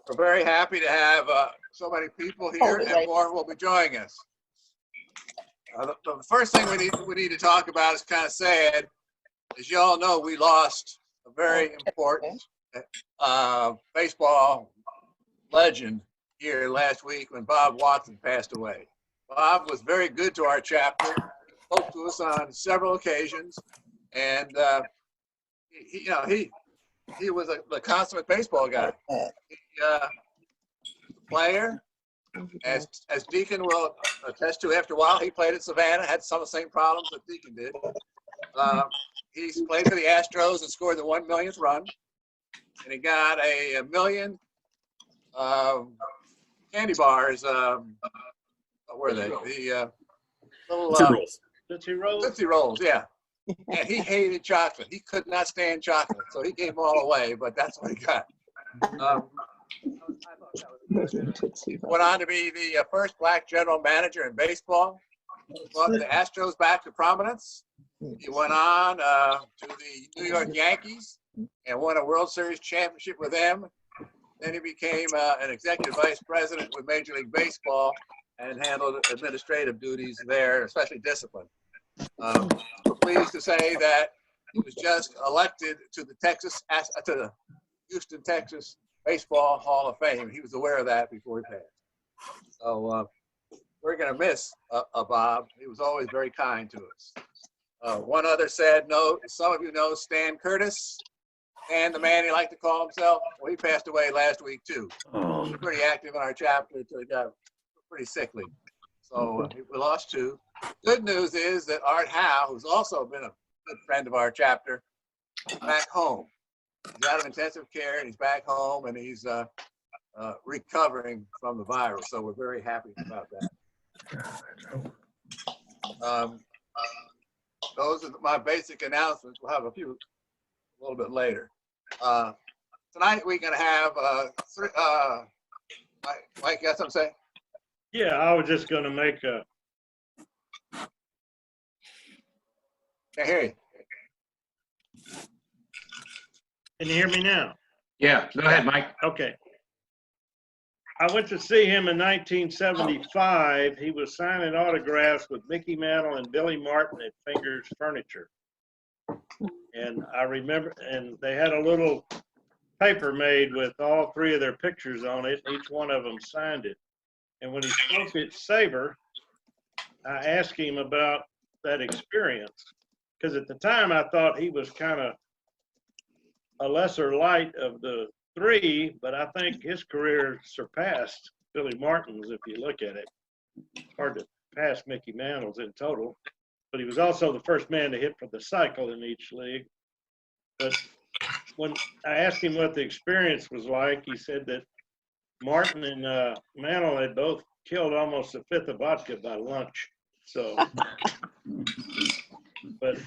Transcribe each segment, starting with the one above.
We're very happy to have so many people here, and more will be joining us. The first thing we need to talk about is kind of sad. As you all know, we lost a very important baseball legend here last week when Bob Watson passed away. Bob was very good to our chapter, spoke to us on several occasions, and he was a consummate baseball guy. He, player, as Deacon will attest to, after a while, he played at Savannah, had some of the same problems that Deacon did. He's played for the Astros and scored the 1 millionth run, and he got a million candy bars. What were they? The little Tootsie Rolls, yeah. And he hated chocolate. He could not stand chocolate, so he gave them all away. But that's what he got. Went on to be the first black general manager in baseball. Brought the Astros back to prominence. He went on to the New York Yankees and won a World Series championship with them. Then he became an executive vice president with Major League Baseball and handled administrative duties there, especially discipline. We're pleased to say that he was just elected to the Houston, Texas Baseball Hall of Fame. He was aware of that before he passed. So we're going to miss Bob. He was always very kind to us. One other sad note, some of you know Stan Curtis, and the man he liked to call himself. Well, he passed away last week too. He was pretty active in our chapter until he got pretty sickly. So we lost two. Good news is that Art Howe, who's also been a good friend of our chapter, is back home. He's out of intensive care and he's back home and he's recovering from the virus. So we're very happy about that. Those are my basic announcements. We'll have a few a little bit later. Tonight we're going to have three. Mike, you got something to say? Yeah, I was just going to make a. Can't hear you. Can you hear me now? Yeah, go ahead, Mike. Okay. I went to see him in 1975. He was signing autographs with Mickey Mantle and Billy Martin at Fingers Furniture. And I remember, and they had a little paper made with all three of their pictures on it. Each one of them signed it. And when he spoke at SABR, I asked him about that experience. Because at the time, I thought he was kind of a lesser light of the three, but I think his career surpassed Billy Martin's if you look at it. It's hard to pass Mickey Mantle's in total, but he was also the first man to hit for the cycle in each league. But when I asked him what the experience was like, he said that Martin and Mantle had both killed almost a fifth of vodka by lunch. So, but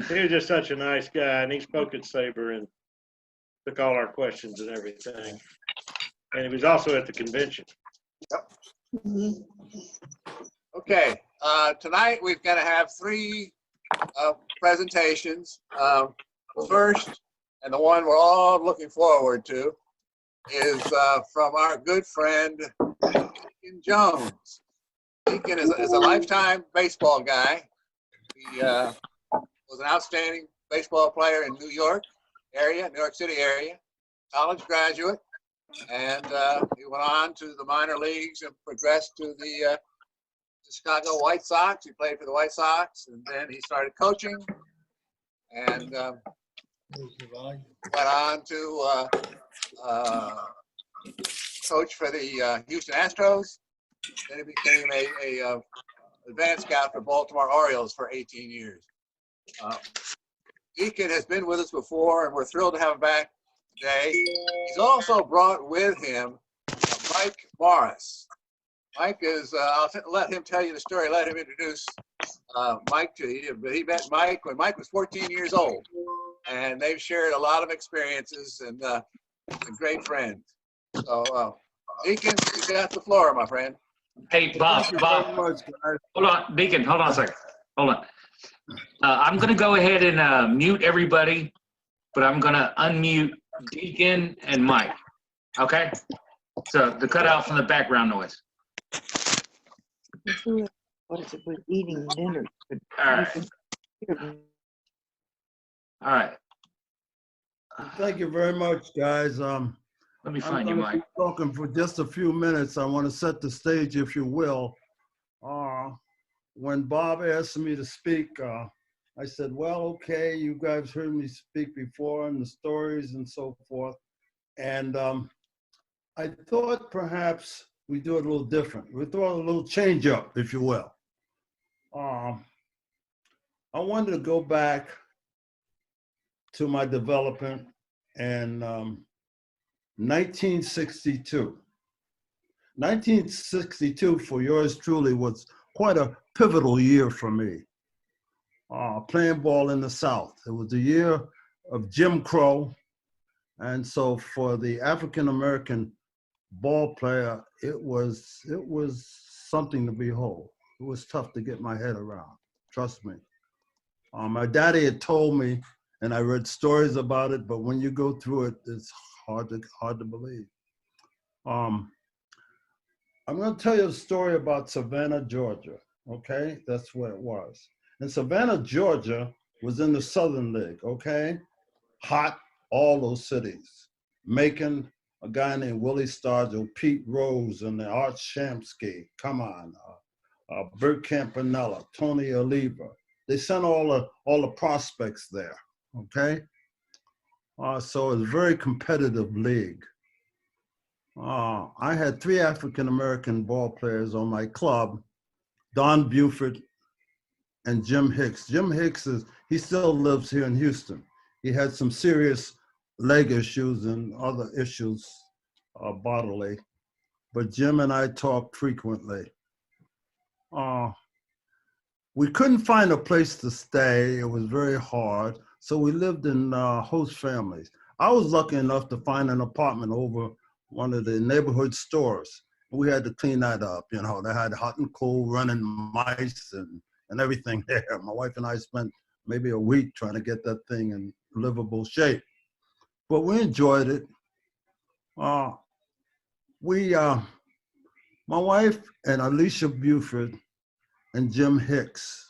he was just such a nice guy, and he spoke at SABR and took all our questions and everything. And he was also at the convention. Yep. Okay, tonight we're going to have three presentations. First, and the one we're all looking forward to, is from our good friend, Deacon Jones. Deacon is a lifetime baseball guy. He was an outstanding baseball player in New York City area, college graduate, and he went on to the minor leagues and progressed to the Chicago White Sox. He played for the White Sox, and then he started coaching, and went on to coach for the Houston Astros. Then he became a advanced scout for Baltimore Orioles for 18 years. Deacon has been with us before, and we're thrilled to have him back today. He's also brought with him Mike Morris. Mike is, I'll let him tell you the story, let him introduce Mike to you. But he met Mike when Mike was 14 years old, and they've shared a lot of experiences and great friends. So, Deacon, you got the floor, my friend. Hey, Bob, hold on, Deacon, hold on a second. Hold on. I'm going to go ahead and mute everybody, but I'm going to unmute Deacon, and Mike. Okay? So the cutout from the background noise. What is it? We're eating dinner. All right. All right. Thank you very much, guys. Let me find you, I'm going to Mike. be talking for just a few minutes. I want to set the stage, if you will. When Bob asked me to speak, I said, well, okay, you guys heard me speak before and the stories and so forth. And I thought perhaps we do it a little different. We throw a little change up, if you will. I wanted to go back to my development in 1962. 1962 for yours truly was quite a pivotal year for me. Playing ball in the South. It was the year of Jim Crow. And so for the African-American ball player, it was something to behold. It was tough to get my head around, trust me. My daddy had told me, and I read stories about it, but when you go through it, it's hard to believe. I'm going to tell you a story about Savannah, Georgia, okay? That's what it was. And Savannah, Georgia was in the Southern League, okay? Hot, all those cities. Macon, a guy named Willie Stargell, Pete Rose, and the Art Shamsky, come on, Bert Campanella, Tony Oliva. They sent all the prospects there, okay? So it was a very competitive league. I had 3 African-American ball players on my club, Don Buford and Jim Hicks. Jim Hicks, he still lives here in Houston. He had some serious leg issues and other issues bodily, but Jim and I talked frequently. We couldn't find a place to stay. It was very hard. So we lived in host families. I was lucky enough to find an apartment over one of the neighborhood stores. We had to clean that up. You know, they had hot and cold running mice and everything there. My wife and I spent maybe a week trying to get that thing in livable shape. But we enjoyed it. My wife and Alicia Buford and Jim Hicks.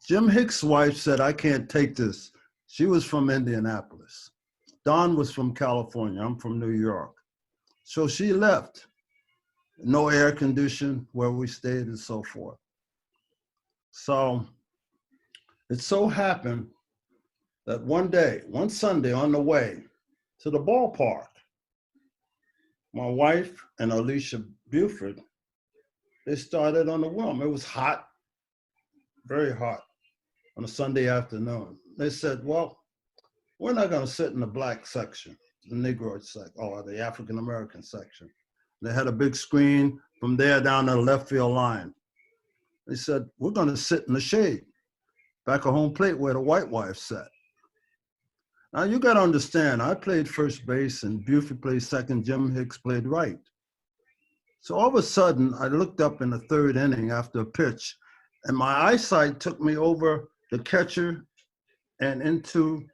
Jim Hicks' wife said, I can't take this. She was from Indianapolis. Don was from California. I'm from New York. So she left. No air condition where we stayed and so forth. So it so happened that one Sunday on the way to the ballpark, my wife and Alicia Buford, they started on the wheel. It was hot, very hot on a Sunday afternoon. They said, well, we're not going to sit in the black section, the Negro section, or the African-American section. They had a big screen from there down to the left field line. They said, we're going to sit in the shade, back of home plate where the white wife sat. Now you got to understand, I played first base and Buford played second, Jim Hicks played right. So all of a sudden, I looked up in the 3rd inning after a pitch, and my eyesight took me over the catcher and into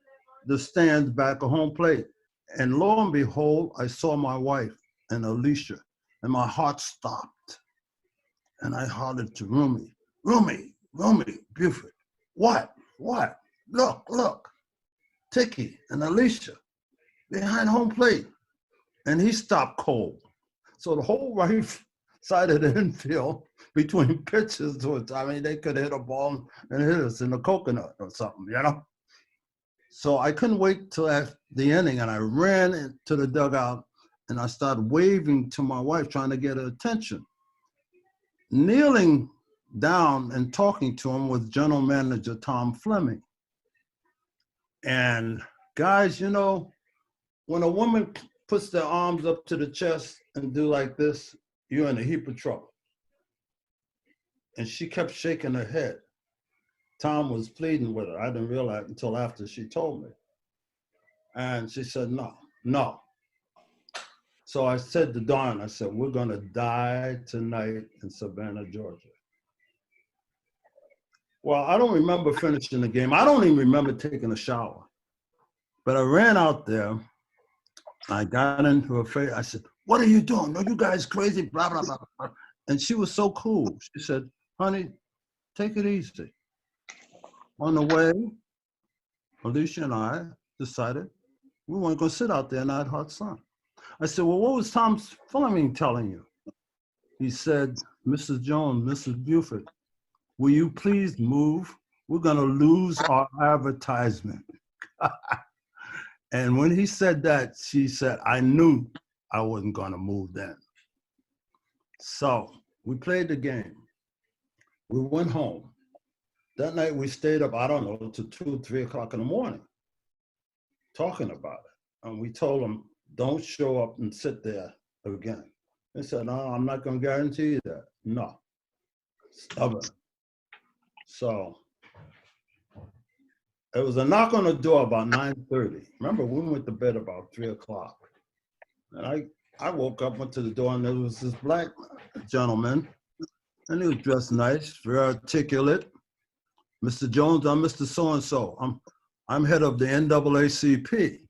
the stands back of home plate. And lo and behold, I saw my wife and Alicia, and my heart stopped. And I hollered to Rumi, Buford, what? Look, Tiki and Alicia behind home plate. And he stopped cold. So the whole right side of the infield between pitches was, I mean, they could hit a ball and hit us in a coconut or something, you know? So I couldn't wait till after the inning, and I ran into the dugout and I started waving to my wife, trying to get her attention. Kneeling down and talking to him was General Manager Tom Fleming. And guys, you know, when a woman puts their arms up to the chest and do like this, you're in a heap of trouble. And she kept shaking her head. Tom was pleading with her. I didn't realize until after she told me. And she said, no. So I said to Dawn, I said, we're gonna die tonight in Savannah, Georgia. Well, I don't remember finishing the game. I don't even remember taking a shower. But I ran out there I got into her face. I said, "What are you doing? No, you guys crazy, blah, blah, blah, blah." And she was so cool. She said, "Honey, take it easy." On the way, Alicia and I decided we weren't going to sit out there in that hot sun. I said, "Well, what was Tom Fleming telling you?" He said, "Mrs. Jones, Mrs. Buford, will you please move? We're going to lose our advertisement." And when he said that, she said, "I knew I wasn't going to move then." So we played the game. We went home. That night we stayed up, I don't know, till 2, 3 o'clock in the morning talking about it. And we told them, don't show up and sit there again. They said, "No, I'm not going to guarantee you that." No. Stubborn. So it was a knock on the door about 9:30. Remember, we went to bed about 3 o'clock. And I woke up, went to the door, and there was this black gentleman, and he was dressed nice, very articulate. "Mr. Jones, I'm Mr. So-and-so. I'm head of the NAACP.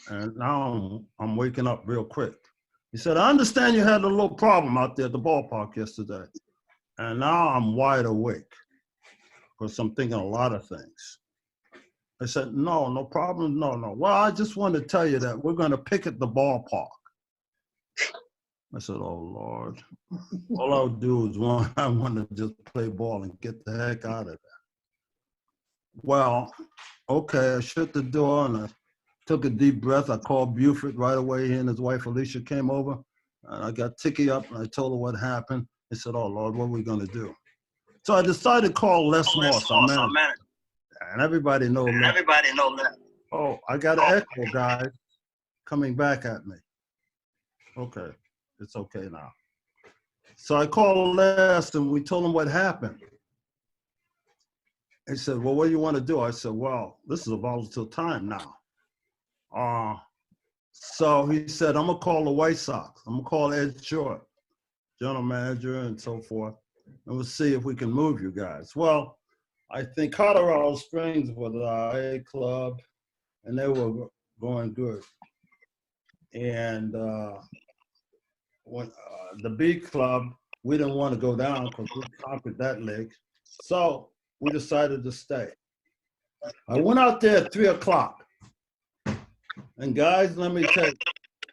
And now I'm waking up real quick." He said, "I understand you had a little problem out there at the ballpark yesterday. And now I'm wide awake, because I'm thinking a lot of things." I said, no problem, no. "Well, I just want to tell you that we're going to picket the ballpark." I said, "Oh, Lord. All I'll do is I want to just play ball and get the heck out of there." Well, okay, I shut the door and I took a deep breath. I called Buford right away. He and his wife, Alicia, came over. And I got Tiki up and I told her what happened. He said, "Oh, Lord, what are we going to do?" So I decided to call Les Moss, our manager. And everybody knows that. Oh, I got an echo, guys, coming back at me. Okay, it's okay now. So I called Les and we told him what happened. He said, "Well, what do you want to do?" I said, "Well, this is a volatile time now." So he said, "I'm going to call the White Sox. I'm going to call Ed Short, general manager, and so forth, and we'll see if we can move you guys." Well, I think Colorado Springs was our A club, and they were going good. And when the B club, we didn't want to go down because we conquered that league. So we decided to stay. I went out there at 3 o'clock. And guys, let me tell you,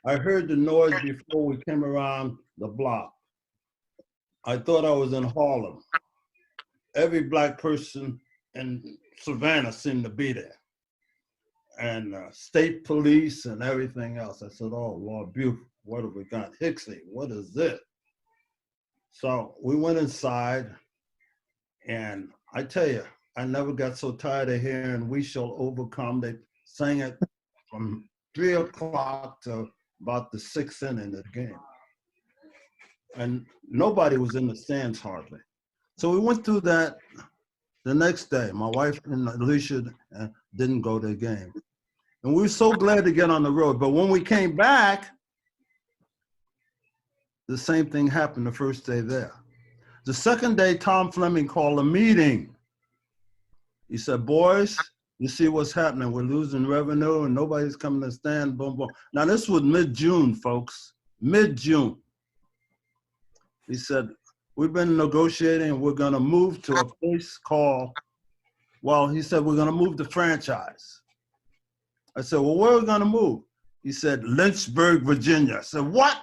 I heard the noise before we came around the block. I thought I was in Harlem. Every black person in Savannah seemed to be there. And state police and everything else. I said, "Oh, Lord, beautiful. What have we got? Hicksley, what is this?" So we went inside, and I tell you, I never got so tired of hearing "We Shall Overcome." They sang it from 3 o'clock to about the 6th inning of the game. And nobody was in the stands hardly. So we went through that the next day. My wife and Alicia didn't go to the game. And we were so glad to get on the road. But when we came back, the same thing happened the first day there. The second day, Tom Fleming called a meeting. He said, "Boys, you see what's happening. We're losing revenue and nobody's coming to stand, boom, boom." Now, this was mid-June, folks, mid-June. He said, "We've been negotiating and we're going to move to a place called," well, he said, "We're going to move the franchise." I said, "Well, where are we going to move?" He said, "Lynchburg, Virginia." I said, "What?"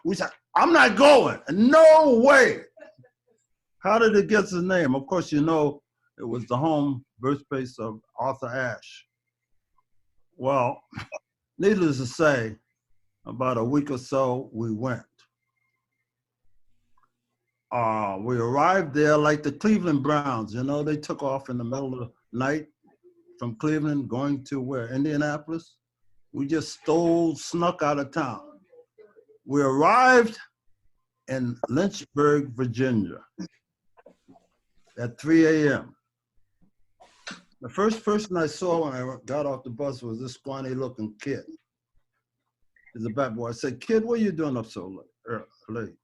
We said, "I'm not going. No way." How did it get its name? Of course, you know, it was the home birthplace of Arthur Ashe. Well, needless to say, about a week or so, we went. We arrived there like the Cleveland Browns. You know, they took off in the middle of the night from Cleveland going to where? Indianapolis. We just snuck out of town. We arrived in Lynchburg, Virginia at 3 a.m. The first person I saw when I got off the bus was this scrawny looking kid. He's a bat boy. I said, "Kid, what are you doing up so late?"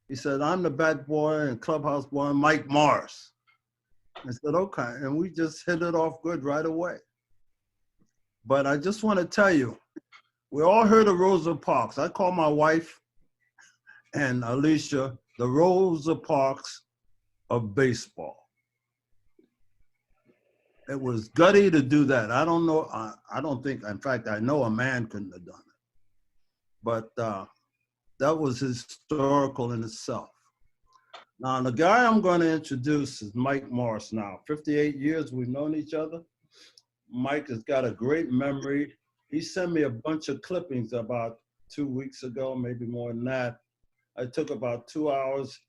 He said, "I'm the bat boy and clubhouse boy, Mike Morris." I said, "Okay." And we just hit it off good right away. But I just want to tell you, We all heard of Rosa Parks. I call my wife and Alicia the Rosa Parks of baseball. It was gutty to do that. I don't know. I don't think, in fact, I know a man couldn't have done it. But that was historical in itself. Now, the guy I'm going to introduce is Mike Morris now. 58 years we've known each other. Mike has got a great memory. He sent me a bunch of clippings about 2 weeks ago, maybe more than that. I took about 2 hours,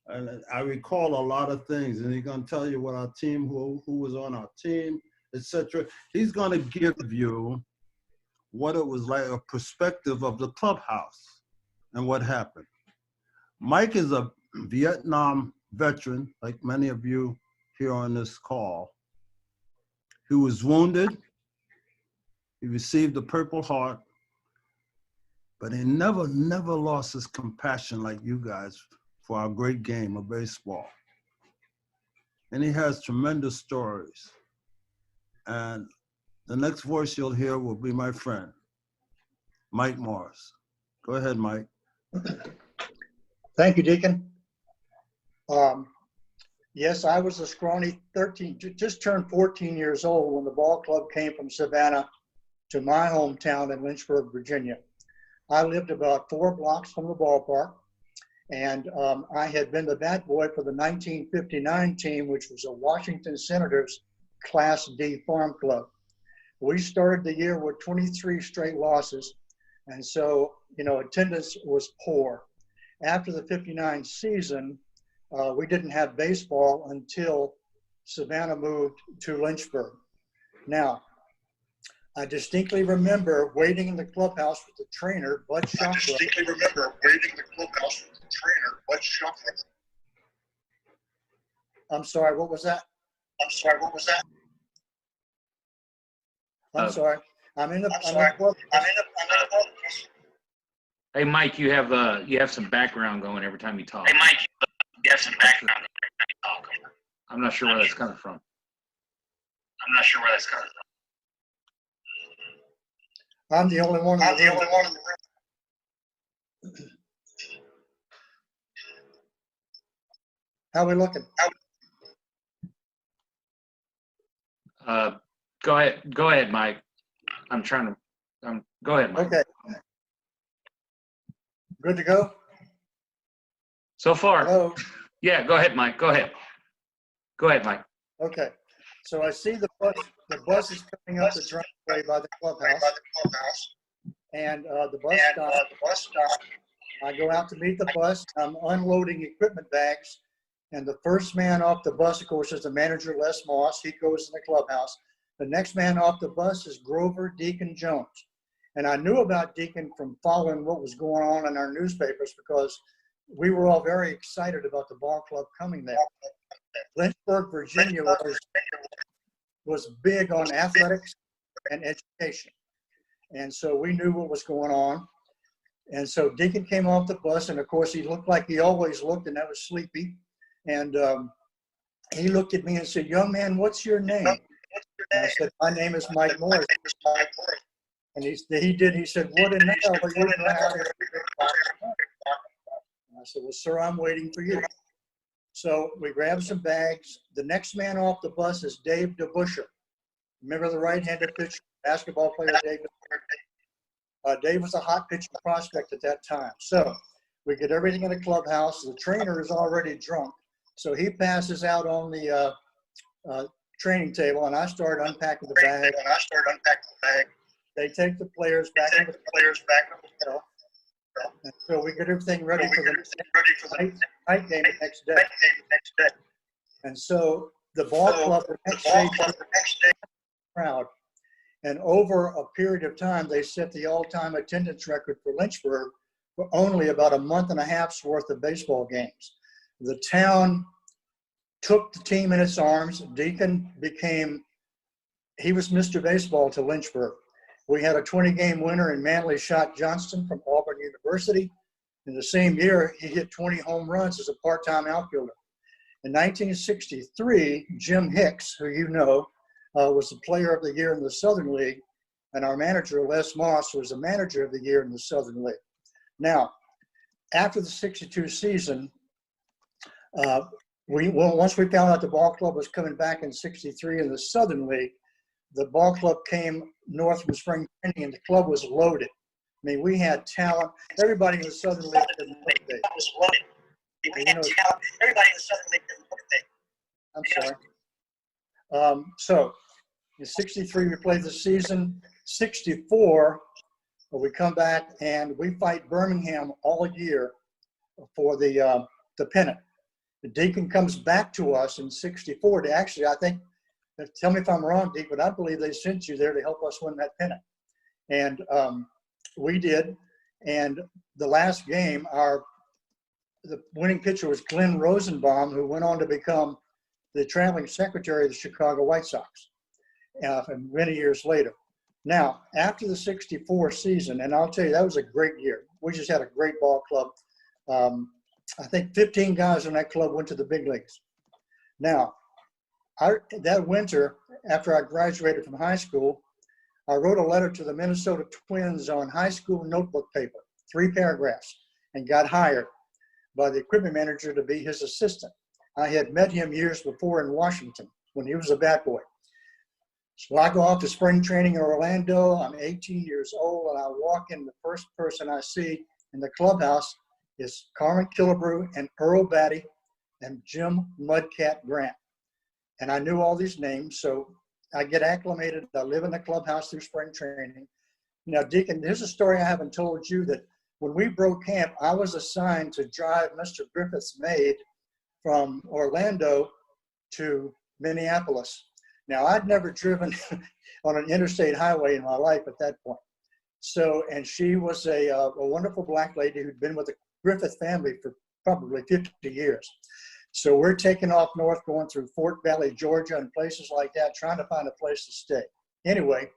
and I recall a lot of things. And he's going to tell you what our team, who was on our team, etc. He's going to give you what it was like, a perspective of the clubhouse and what happened. Mike is a Vietnam veteran, like many of you here on this call. He was wounded. He received the Purple Heart, but he never lost his compassion like you guys for our great game of baseball. And he has tremendous stories. And the next voice you'll hear will be my friend, Mike Morris. Go ahead, Mike. Thank you, Deacon. Yes, I was a scrawny 13, just turned 14 years old when the ball club came from Savannah to my hometown in Lynchburg, Virginia. I lived about 4 blocks from the ballpark, and I had been the bat boy for the 1959 team, which was a Washington Senators Class D farm club. We started the year with 23 straight losses, and so, you know, attendance was poor. After the 59 season, we didn't have baseball until Savannah moved to Lynchburg. Now, I distinctly remember waiting in the clubhouse with the trainer, Bud Shuffler. I'm sorry, what was that? I'm sorry. I'm in the Hey, Mike, you have some background going every time you talk. I'm not sure where that's coming from. I'm the only one in the room. How we looking? Go ahead, Mike. Go ahead, Mike. Okay. Good to go? So far. Hello? Yeah, go ahead, Mike. Go ahead, Mike. Okay. So I see the bus is coming up the driveway by the clubhouse. And the bus stop. I go out to meet the bus. I'm unloading equipment bags. And the first man off the bus, of course, is the manager, Les Moss. He goes in the clubhouse. The next man off the bus is Grover Deacon Jones. And I knew about Deacon from following what was going on in our newspapers because we were all very excited about the ball club coming there. Lynchburg, Virginia was big on athletics and education. And so we knew what was going on. And so Deacon came off the bus, and of course he looked like he always looked, and that was sleepy. And he looked at me and said, "Young man, what's your name?" And I said, "My name is Mike Morris." And he said, "What in the hell are you doing out here?" And I said, "Well, sir, I'm waiting for you." So we grabbed some bags. The next man off the bus is Dave DeBuscher. Remember the right-handed pitcher, basketball player Dave DeBuscher? Dave was a hot pitching prospect at that time. So we get everything in the clubhouse. The trainer is already drunk. So he passes out on the training table, and I start unpacking the bag. They take the players back in the hotel. And so we get everything ready for the night game the next day. And so the ball club the next day crowd. And over a period of time, they set the all-time attendance record for Lynchburg for only about a month and a half's worth of baseball games. The town took the team in its arms. Deacon he was Mr. Baseball to Lynchburg. We had a 20-game winner in Manley Shot Johnston from Auburn University. In the same year, he hit 20 home runs as a part-time outfielder. In 1963, Jim Hicks, who you know, was the player of the year in the Southern League. And our manager, Les Moss, was the manager of the year in the Southern League. Now, after the 62 season, once we found out the ball club was coming back in 63 in the Southern League, the ball club came north from spring training and the club was loaded. I mean, we had talent. Everybody in the Southern League had a birthday. I'm sorry. So in 63, we played the season. 64, we come back and we fight Birmingham all year for the pennant. The Deacon comes back to us in 64 to actually, I think, tell me if I'm wrong, Deacon, but I believe they sent you there to help us win that pennant. And we did. And the last game, the winning pitcher was Glenn Rosenbaum, who went on to become the traveling secretary of the Chicago White Sox many years later. Now, after the 64 season, and I'll tell you, that was a great year. We just had a great ball club. I think 15 guys in that club went to the big leagues. Now, that winter, after I graduated from high school, I wrote a letter to the Minnesota Twins on high school notebook paper, 3 paragraphs, and got hired by the equipment manager to be his assistant. I had met him years before in Washington when he was a bat boy. So I go off to spring training in Orlando. I'm 18 years old, and I walk in. The first person I see in the clubhouse is Carmen Killebrew and Earl Batty and Jim Mudcat Grant. And I knew all these names, so I get acclimated. I live in the clubhouse through spring training. Now, Deacon, here's a story I haven't told you, that when we broke camp, I was assigned to drive Mr. Griffith's maid from Orlando to Minneapolis. Now, I'd never driven on an interstate highway in my life at that point. So, and she was a wonderful black lady who'd been with the Griffith family for probably 50 years. So we're taking off north, going through Fort Valley, Georgia, and places like that, trying to find a place to stay. Anyway,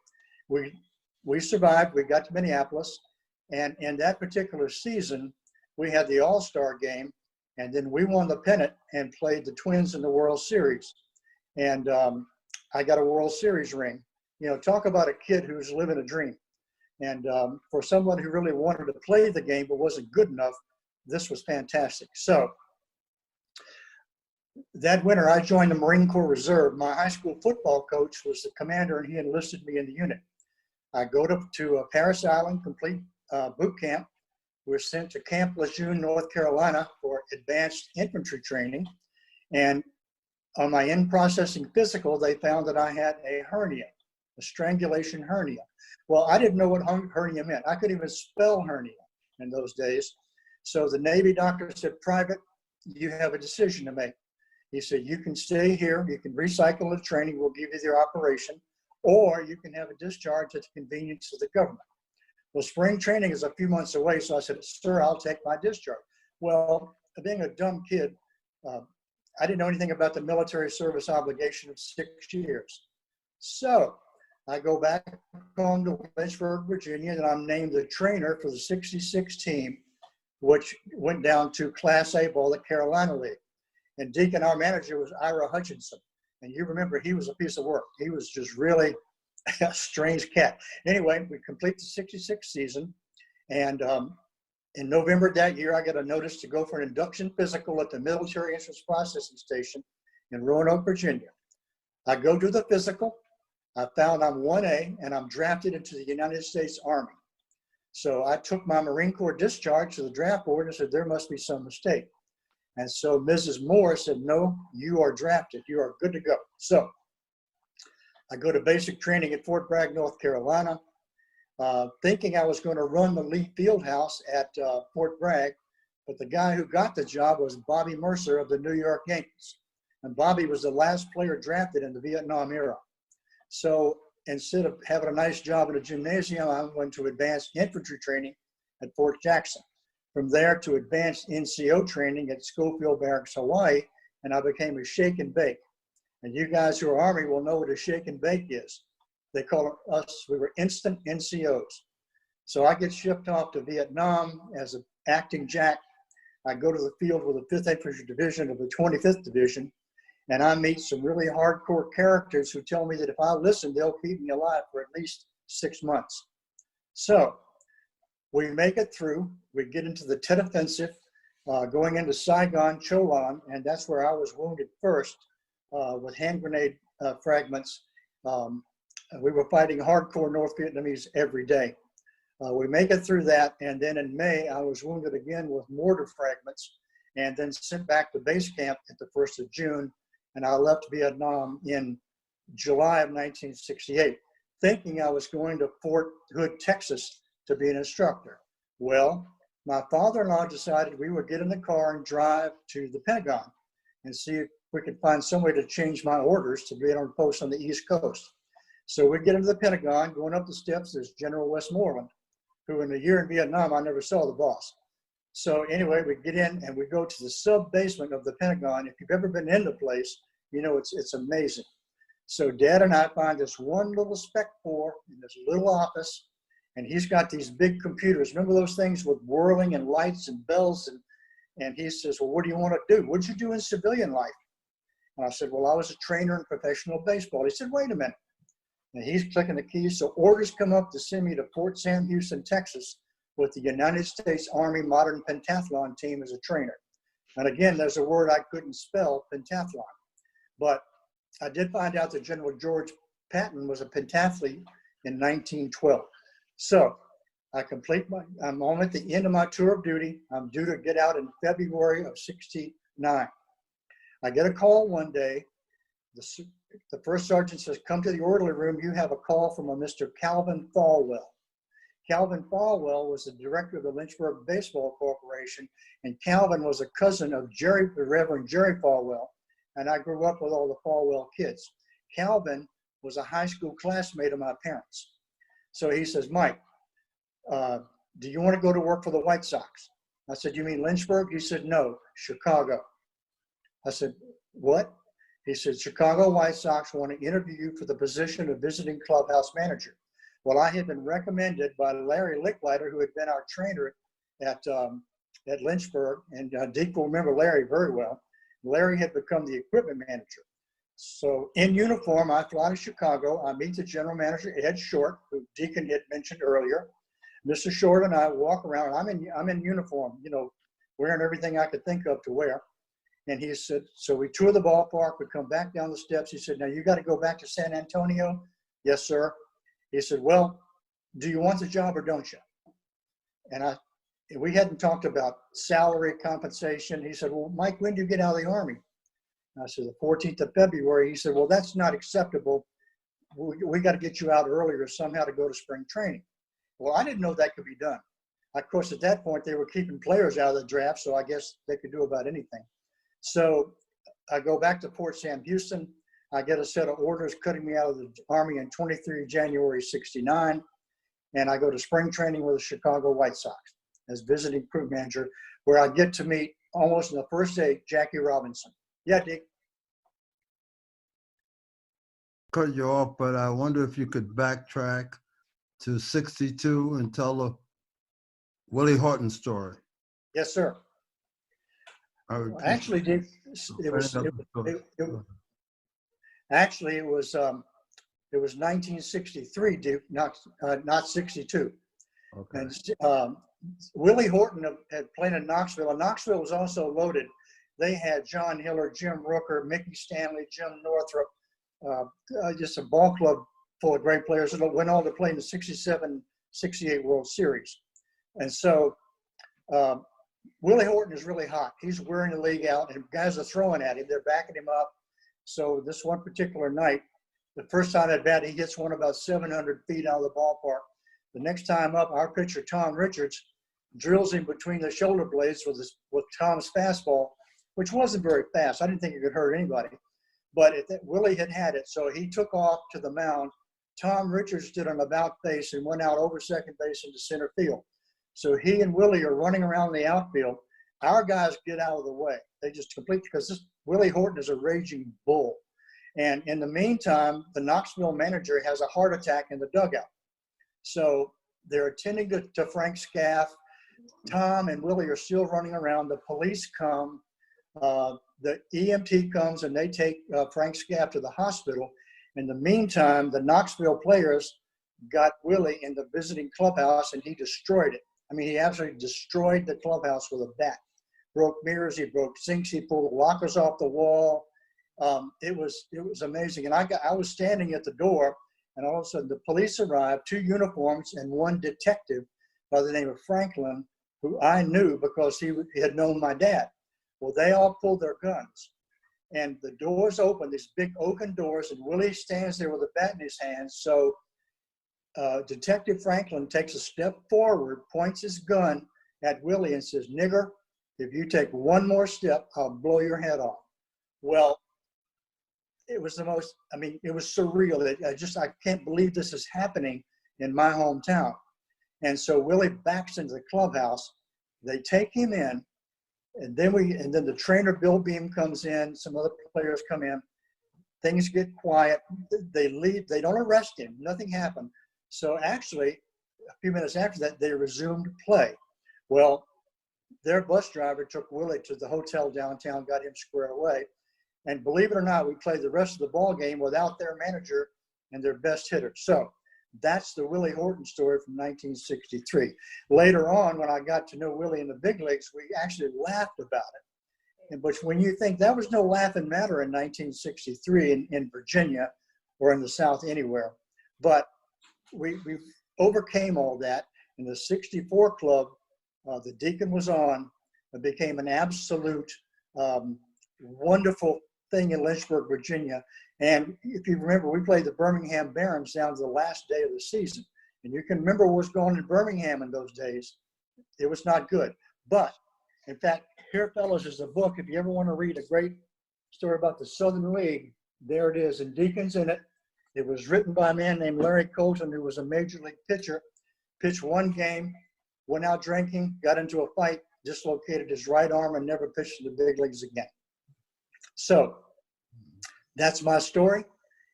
we survived. We got to Minneapolis. And in that particular season, we had the All-Star game, and then we won the pennant and played the Twins in the World Series. And I got a World Series ring. You know, talk about a kid who's living a dream. And for someone who really wanted to play the game but wasn't good enough, this was fantastic. So that winter, I joined the Marine Corps Reserve. My high school football coach was the commander, and he enlisted me in the unit. I go to Paris Island, complete boot camp. We're sent to Camp Lejeune, North Carolina for advanced infantry training. And on my in-processing physical, they found that I had a hernia, a strangulation hernia. Well, I didn't know what hernia meant. I couldn't even spell hernia in those days. So the Navy doctor said, "Private, you have a decision to make." He said, "You can stay here, you can recycle the training, we'll give you the operation, or you can have a discharge at the convenience of the government." Well, spring training is a few months away, so I said, "Sir, I'll take my discharge." Well, being a dumb kid, I didn't know anything about the military service obligation of 6 years. So I go back home to Lynchburg, Virginia, and I'm named the trainer for the 66 team, which went down to Class A ball, the Carolina League. And Deacon, our manager, was Ira Hutchinson. And you remember, he was a piece of work. He was just really a strange cat. Anyway, we complete the 66 season. And in November that year, I got a notice to go for an induction physical at the Military Entrance Processing Station in Roanoke, Virginia. I go to the physical. I found I'm 1A, and I'm drafted into the United States Army. So I took my Marine Corps discharge to the draft board and said, there must be some mistake. And so Mrs. Moore said, "No, you are drafted. You are good to go." So I go to basic training at Fort Bragg, North Carolina, thinking I was going to run the Lee Fieldhouse at Fort Bragg. But the guy who got the job was Bobby Mercer of the New York Yankees. And Bobby was the last player drafted in the Vietnam era. So instead of having a nice job at a gymnasium, I went to advanced infantry training at Fort Jackson. From there to advanced NCO training at Schofield Barracks, Hawaii, and I became a shake and bake. And you guys who are Army will know what a shake and bake is. They call us, we were instant NCOs. So I get shipped off to Vietnam as an acting jack. I go to the field with the 5th Infantry Division of the 25th Division, and I meet some really hardcore characters who tell me that if I listen, they'll keep me alive for at least 6 months. So we make it through. We get into the Tet Offensive, going into Saigon, Cholan, and that's where I was wounded first with hand grenade fragments. We were fighting hardcore North Vietnamese every day. We make it through that, and then in May, I was wounded again with mortar fragments, and then sent back to base camp at the 1st of June, and I left Vietnam in July of 1968, thinking I was going to Fort Hood, Texas, to be an instructor. Well, my father-in-law decided we would get in the car and drive to the Pentagon and see if we could find some way to change my orders to be on post on the East Coast. So we get into the Pentagon, going up the steps, there's General Westmoreland, who in a year in Vietnam, I never saw the boss. So anyway, we get in and we go to the sub-basement of the Pentagon. If you've ever been in the place, you know it's amazing. So Dad and I find this one little Spec 4 in this little office, and he's got these big computers. Remember those things with whirling and lights and bells? And he says, well, what do you want to do? What did you do in civilian life? And I said, well, I was a trainer in professional baseball. He said, wait a minute. And he's clicking the keys. So orders come up to send me to Fort Sam Houston, Texas, with the United States Army Modern Pentathlon team as a trainer. And again, there's a word I couldn't spell, pentathlon. But I did find out that General George Patton was a pentathlete in 1912. So I'm on at the end of my tour of duty. I'm due to get out in February of 69. I get a call one day. The first sergeant says, come to the orderly room. You have a call from a Mr. Calvin Falwell. Calvin Falwell was the director of the Lynchburg Baseball Corporation, and Calvin was a cousin of the Reverend Jerry Falwell, and I grew up with all the Falwell kids. Calvin was a high school classmate of my parents. So he says, Mike, do you want to go to work for the White Sox? I said, you mean Lynchburg? He said, no, Chicago. I said, what? He said, Chicago White Sox want to interview you for the position of visiting clubhouse manager. Well, I had been recommended by Larry Licklider, who had been our trainer at Lynchburg, and Deke will remember Larry very well. Larry had become the equipment manager. So in uniform, I fly to Chicago. I meet the general manager, Ed Short, who Deacon had mentioned earlier. Mr. Short and I walk around. I'm in uniform, you know, wearing everything I could think of to wear. And he said, so we tour the ballpark, we come back down the steps. He said, now you got to go back to San Antonio? Yes, sir. He said, well, do you want the job or don't you? And we hadn't talked about salary compensation. He said, well, Mike, when do you get out of the Army? And I said, the 14th of February. He said, well, that's not acceptable. We got to get you out earlier somehow to go to spring training. Well, I didn't know that could be done. Of course, at that point, they were keeping players out of the draft, so I guess they could do about anything. So I go back to Fort Sam Houston. I get a set of orders cutting me out of the Army in 23 January 69. And I go to spring training with the Chicago White Sox as visiting crew manager, where I get to meet almost on the first day, Jackie Robinson. Yeah, Dick. Cut you off, but I wonder if you could backtrack to 62 and tell the Willie Horton story. Yes, sir. Actually, Dick, it was 1963, Duke, not 62. Okay. And Willie Horton had played in Knoxville, and Knoxville was also loaded. They had John Hiller, Jim Rooker, Mickey Stanley, Jim Northrup, just a ball club full of great players that went on to play in the 67, 68 World Series. And so Willie Horton is really hot. He's wearing the league out, and guys are throwing at him. They're backing him up. So this one particular night, the first time at bat, he hits one about 700 feet out of the ballpark. The next time up, our pitcher, Tom Richards, drills him between the shoulder blades with Tom's fastball, which wasn't very fast. I didn't think it could hurt anybody. But Willie had it, so he took off to the mound. Tom Richards did an about face and went out over second base into center field. So he and Willie are running around the outfield. Our guys get out of the way. They just complete, because this Willie Horton is a raging bull. And in the meantime, the Knoxville manager has a heart attack in the dugout. So they're attending to Frank Scaff. Tom and Willie are still running around. The police come. The EMT comes, and they take Frank Scaff to the hospital. In the meantime, the Knoxville players, got Willie in the visiting clubhouse, and he destroyed it. I mean, he absolutely destroyed the clubhouse with a bat. Broke mirrors, he broke sinks, he pulled the lockers off the wall. It was amazing. And I was standing at the door, and all of a sudden the police arrived, 2 uniforms and 1 detective by the name of Franklin, who I knew because he had known my dad. Well, they all pulled their guns, and the doors open, these big oaken doors, and Willie stands there with a bat in his hand. So Detective Franklin takes a step forward, points his gun at Willie and says, "Nigger, if you take one more step, I'll blow your head off." Well, it was the most, I mean, it was surreal. I can't believe this is happening in my hometown. And so Willie backs into the clubhouse. They take him in, and then the trainer, Bill Beam, comes in. Some other players come in. Things get quiet. They leave. They don't arrest him. Nothing happened. So actually, a few minutes after that, they resumed play. Well, their bus driver took Willie to the hotel downtown, got him squared away. And believe it or not, we played the rest of the ball game without their manager and their best hitter. So that's the Willie Horton story from 1963. Later on, when I got to know Willie in the big leagues, we actually laughed about it. But when you think that was no laughing matter in 1963 in Virginia or in the South anywhere. But we overcame all that. In the 64 club, the Deacon was on. It became an absolute wonderful thing in Lynchburg, Virginia. And if you remember, we played the Birmingham Barons down to the last day of the season. And you can remember what was going on in Birmingham in those days. It was not good. But, in fact, here, fellas, is a book. If you ever want to read a great story about the Southern League, there it is. And Deacon's in it. It was written by a man named Larry Colton, who was a major league pitcher. Pitched 1 game, went out drinking, got into a fight, dislocated his right arm, and never pitched in the big leagues again. So that's my story.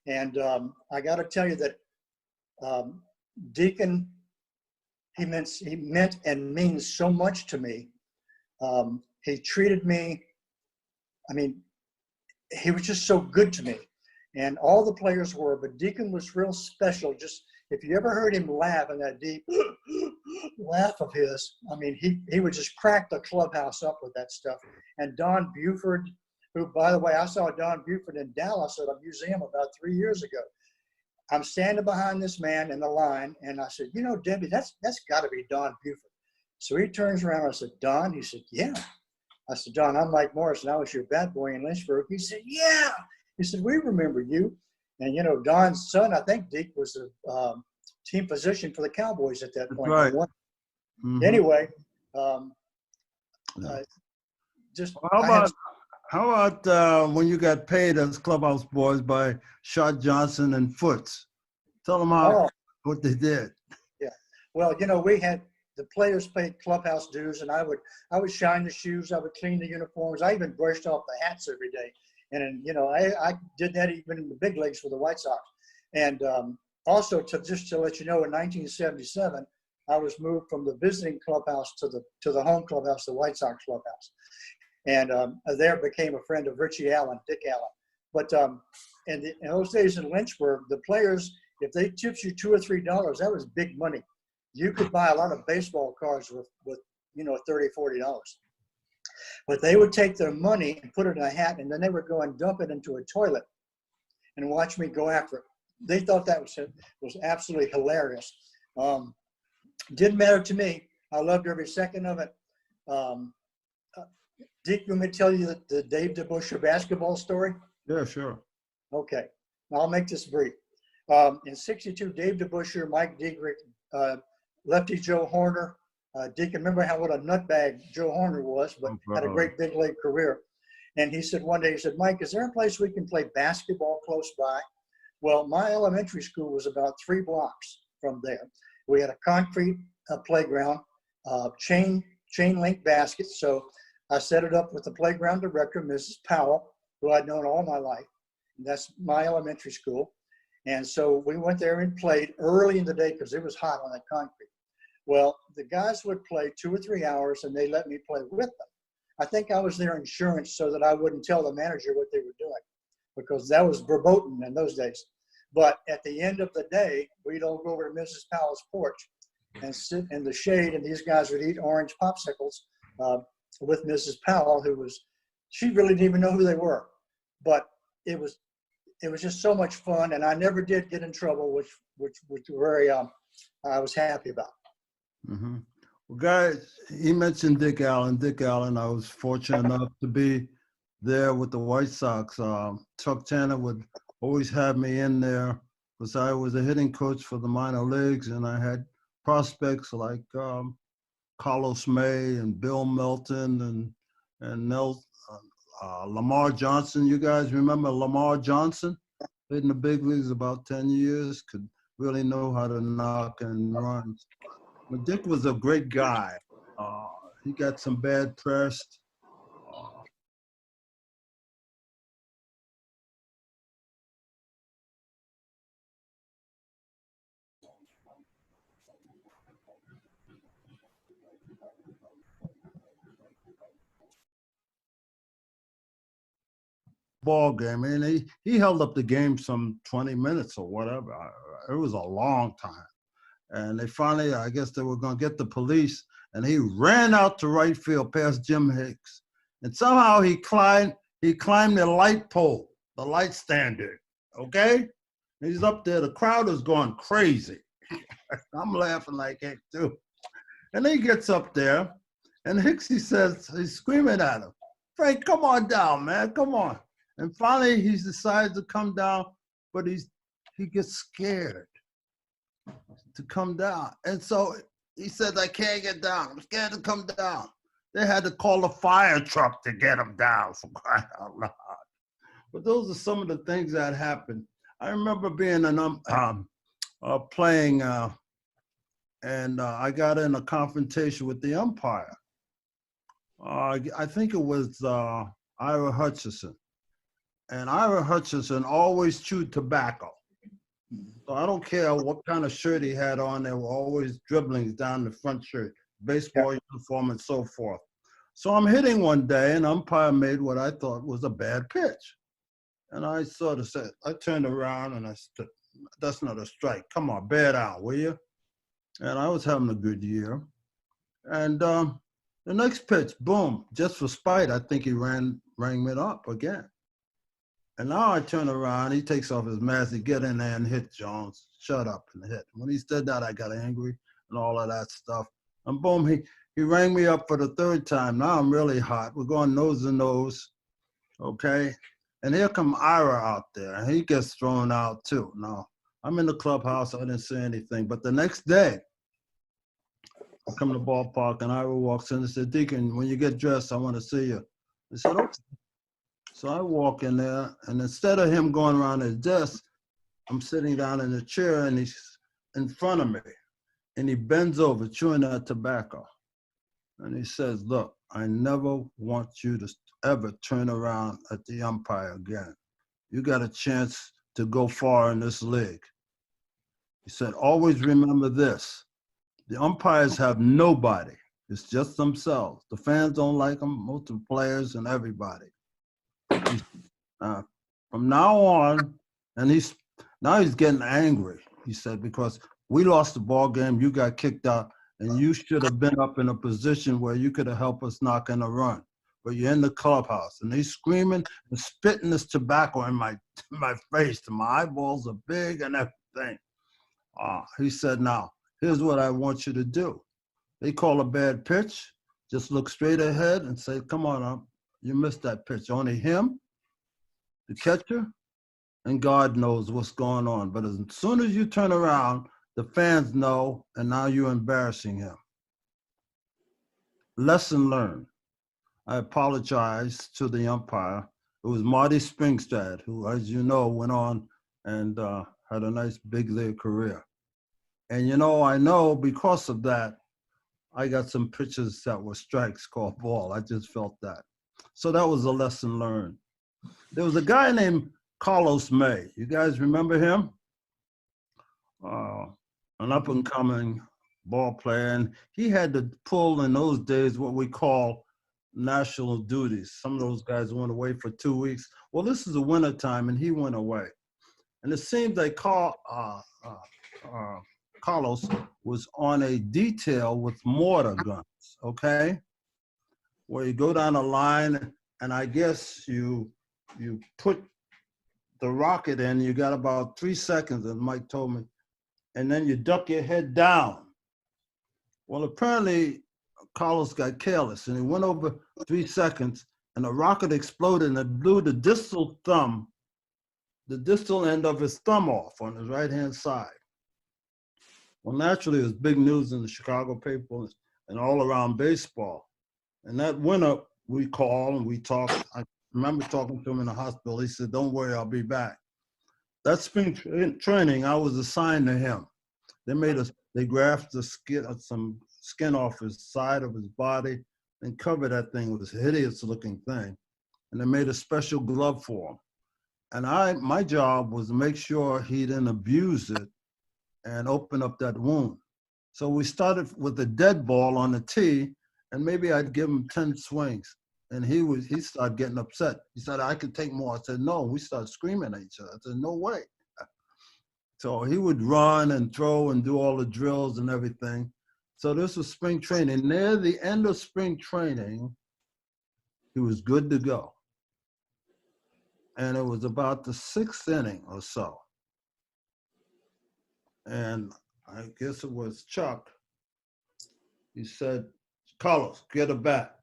And I got to tell you that Deacon, he meant and means so much to me. He treated me, I mean, he was just so good to me. And all the players were, but Deacon was real special. Just if you ever heard him laugh in that deep laugh of his, I mean, he would just crack the clubhouse up with that stuff. And Don Buford, who, by the way, I saw Don Buford in Dallas at a museum about 3 years ago. I'm standing behind this man in the line, and I said, "You know, Debbie, that's got to be Don Buford." So he turns around and I said, "Don?" He said, "Yeah." I said, "Don, I'm Mike Morris, and I was your bat boy in Lynchburg." He said, "Yeah." He said, "We remember you." And, you know, Don's son, I think Deke, was the team physician for the Cowboys at that point. Right. Mm-hmm. Anyway, just how about when you got paid as clubhouse boys by Shot Johnson and Foots? Tell them what they did. Yeah. Well, you know, we had the players paid clubhouse dues, and I would shine the shoes, I would clean the uniforms, I even brushed off the hats every day. And, you know, I did that even in the big leagues for the White Sox. And also, just to let you know, in 1977, I was moved from the visiting clubhouse to the home clubhouse, the White Sox clubhouse. And there became a friend of Richie Allen, Dick Allen. But in those days in Lynchburg, the players, if they tipped you $2 or $3, that was big money. You could buy a lot of baseball cards with you know, $30, $40. But they would take their money and put it in a hat, and then they would go and dump it into a toilet and watch me go after it. They thought that was absolutely hilarious. Didn't matter to me. I loved every second of it. Dick, you want me to tell you the Dave DeBuscher basketball story? Yeah, sure. Okay. I'll make this brief. In 62, Dave DeBuscher, Mike Dierker, Lefty Joe Horner, Deacon, remember what a nutbag Joe Horner was, but had a great big league career. And he said one day, he said, "Mike, is there a place we can play basketball close by?" Well, my elementary school was about 3 blocks from there. We had a concrete playground, chain link baskets. So I set it up with the playground director, Mrs. Powell, who I'd known all my life. And that's my elementary school. And so we went there and played early in the day because it was hot on that concrete. Well, the guys would play 2 or 3 hours, and they let me play with them. I think I was their insurance so that I wouldn't tell the manager what they were doing, because that was verboten in those days. But at the end of the day, we'd all go over to Mrs. Powell's porch and sit in the shade, and these guys would eat orange popsicles with Mrs. Powell, she really didn't even know who they were. But it was just so much fun, and I never did get in trouble, which very I was happy about. Mm-hmm. Well, guys, he mentioned Dick Allen. Dick Allen, I was fortunate enough to be there with the White Sox. Chuck Tanner would always have me in there because I was a hitting coach for the minor leagues, and I had prospects like Carlos May and Bill Melton and Lamar Johnson. You guys remember Lamar Johnson? Played in the big leagues about 10 years, could really know how to knock and run. But Dick was a great guy. He got some bad press. Ball game, and he held up the game some 20 minutes or whatever. It was a long time. And they finally, I guess they were going to get the police, and he ran out to right field past Jim Hicks. And somehow he climbed the light pole, the light standard, okay? And he's up there. The crowd is going crazy. I'm laughing like heck, too. And he gets up there, and Hicks, he's screaming at him, "Frank, come on down, man, come on." And finally, he decides to come down, but he gets scared to come down. And so he says, "I can't get down. I'm scared to come down." They had to call a fire truck to get him down, for crying out loud. But those are some of the things that happened. I remember being playing, and I got in a confrontation with the umpire. I think it was Ira Hutchinson. And Ira Hutchinson always chewed tobacco. So I don't care what kind of shirt he had on, there were always dribblings down the front shirt, baseball uniform and so forth. So I'm hitting one day, and umpire made what I thought was a bad pitch. And I sort of said, I turned around and I said, "That's not a strike. Come on, bear down, will you?" And I was having a good year. And the next pitch, boom, just for spite, I think he rang me up again. And now I turn around, he takes off his mask, he get in there and hit Jones. Shut up and hit. When he said that, I got angry and all of that stuff. And boom, he rang me up for the third time. Now I'm really hot. We're going nose to nose, okay? And here come Ira out there, and he gets thrown out too. Now, I'm in the clubhouse, I didn't say anything. But the next day, I come to the ballpark, and Ira walks in and said, "Deacon, when you get dressed, I want to see you." I said, "Okay." So I walk in there, and instead of him going around his desk, I'm sitting down in a chair, and he's in front of me. And he bends over, chewing that tobacco. And he says, "Look, I never want you to ever turn around at the umpire again. You got a chance to go far in this league." He said, "Always remember this. The umpires have nobody. It's just themselves. The fans don't like them, most of the players and everybody. From now on," and he's getting angry, he said, "because we lost the ball game, you got kicked out, and you should have been up in a position where you could have helped us knock in a run. But you're in the clubhouse." And he's screaming and spitting this tobacco in my face. And my eyeballs are big and everything. He said, "Now, here's what I want you to do. They call a bad pitch. Just look straight ahead and say, 'Come on up. You missed that pitch.' Only him, the catcher, and God knows what's going on. But as soon as you turn around, the fans know, and now you're embarrassing him." Lesson learned. I apologize to the umpire. It was Marty Springstad, who, as you know, went on and had a nice big league career. And I know because of that, I got some pitches that were strikes called ball. I just felt that. So that was a lesson learned. There was a guy named Carlos May. You guys remember him? An up-and-coming ball player. And he had to pull, in those days, what we call national duties. Some of those guys went away for 2 weeks. Well, this is the winter time, and he went away. And it seems like Carlos was on a detail with mortar guns, okay? Where you go down a line, and I guess you put the rocket in, you got about 3 seconds, as Mike told me, and then you duck your head down. Well, apparently, Carlos got careless, and he went over 3 seconds, and the rocket exploded, and it blew the distal end of his thumb off on his right-hand side. Well, naturally, it was big news in the Chicago papers and all around baseball. And that winter, we called and we talked. I remember talking to him in the hospital. He said, "Don't worry, I'll be back." That spring training, I was assigned to him. They grafted some skin off his side of his body and covered that thing with this hideous-looking thing. And they made a special glove for him. And my job was to make sure he didn't abuse it and open up that wound. So we started with a dead ball on the tee, and maybe I'd give him 10 swings. And he started getting upset. He said, "I could take more." I said, "No." We started screaming at each other. I said, "No way." So he would run and throw and do all the drills and everything. So this was spring training. Near the end of spring training, he was good to go. And it was about the 6th inning or so. And I guess it was Chuck. He said, "Carlos, get a bat."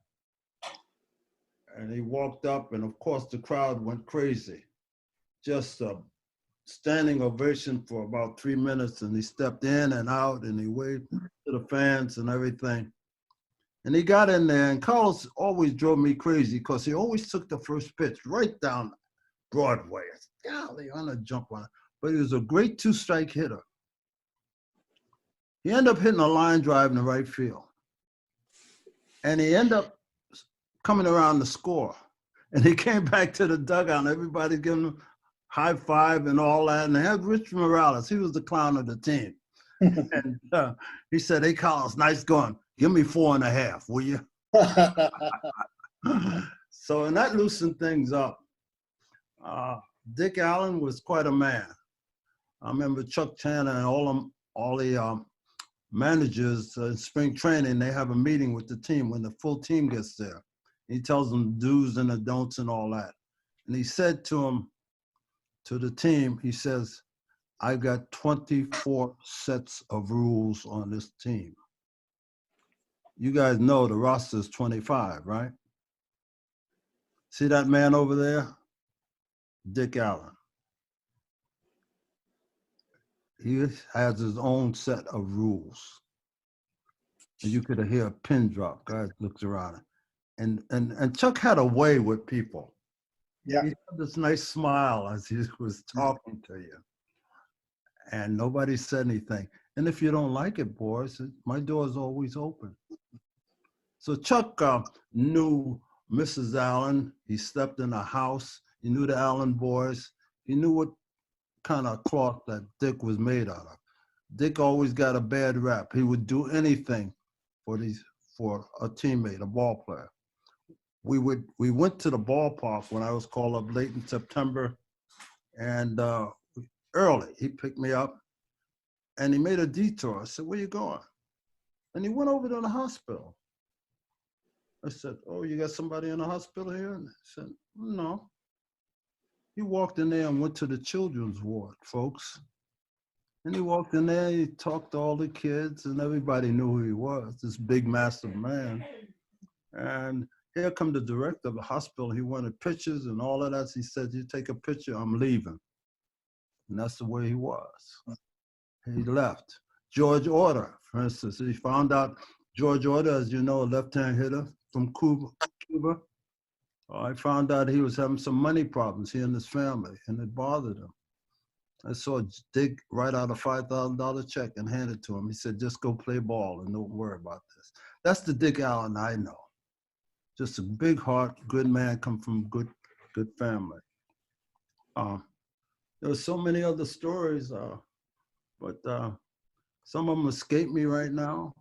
And he walked up, and of course the crowd went crazy. Just a standing ovation for about 3 minutes, and he stepped in and out, and he waved to the fans and everything. And he got in there, and Carlos always drove me crazy because he always took the first pitch right down Broadway. I said, "Golly, I'm gonna jump on it." But he was a great 2-strike hitter. He ended up hitting a line drive in the right field. And he ended up coming around to score. And he came back to the dugout, and everybody giving him high five and all that. And they had Rich Morales. He was the clown of the team. And he said, "Hey, Carlos, nice going. Give me 4.5, will you?" So, and that loosened things up. Dick Allen was quite a man. I remember Chuck Tanner and all the managers in spring training, they have a meeting with the team when the full team gets there. He tells them do's and the don'ts and all that. And he said to the team, he says, "I've got 24 sets of rules on this team." You guys know the roster is 25, right? See that man over there? Dick Allen. He has his own set of rules. And you could hear a pin drop. Guys looks around. And Chuck had a way with people. Yeah. He had this nice smile as he was talking to you. And nobody said anything. And if you don't like it, boys, my door's always open. So Chuck knew Mrs. Allen. He slept in a house. He knew the Allen boys. He knew what kind of cloth that Dick was made out of. Dick always got a bad rap. He would do anything for a teammate, a ball player. We went to the ballpark when I was called up late in September, and early he picked me up, and he made a detour. I said, "Where you going?" And he went over to the hospital. I said, "Oh, you got somebody in the hospital here?" And he said, "No." He walked in there and went to the children's ward, folks. And he walked in there, he talked to all the kids, and everybody knew who he was, this big, massive man. And here come the director of the hospital. He wanted pictures and all of that. He said, "You take a picture, I'm leaving." And that's the way he was. He left. George Order, for instance, he found out George Order, as you know, a left-hand hitter from Cuba. I found out he was having some money problems, he and his family, and it bothered him. I saw Dick write out a $5,000 check and hand it to him. He said, "Just go play ball and don't worry about this." That's the Dick Allen I know. Just a big heart, good man, come from good family. There were so many other stories, but some of them escape me right now.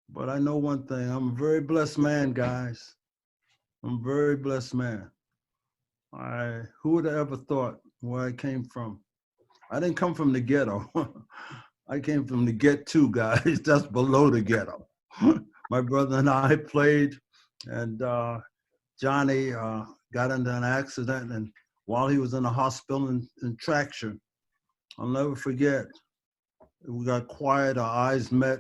But I know one thing, I'm a very blessed man, guys. I'm a very blessed man. Who would have ever thought where I came from I didn't come from the ghetto. I came from the get-to guys, that's below the ghetto. My brother and I played, and Johnny got into an accident, and while he was in the hospital in traction, I'll never forget, we got quiet, our eyes met,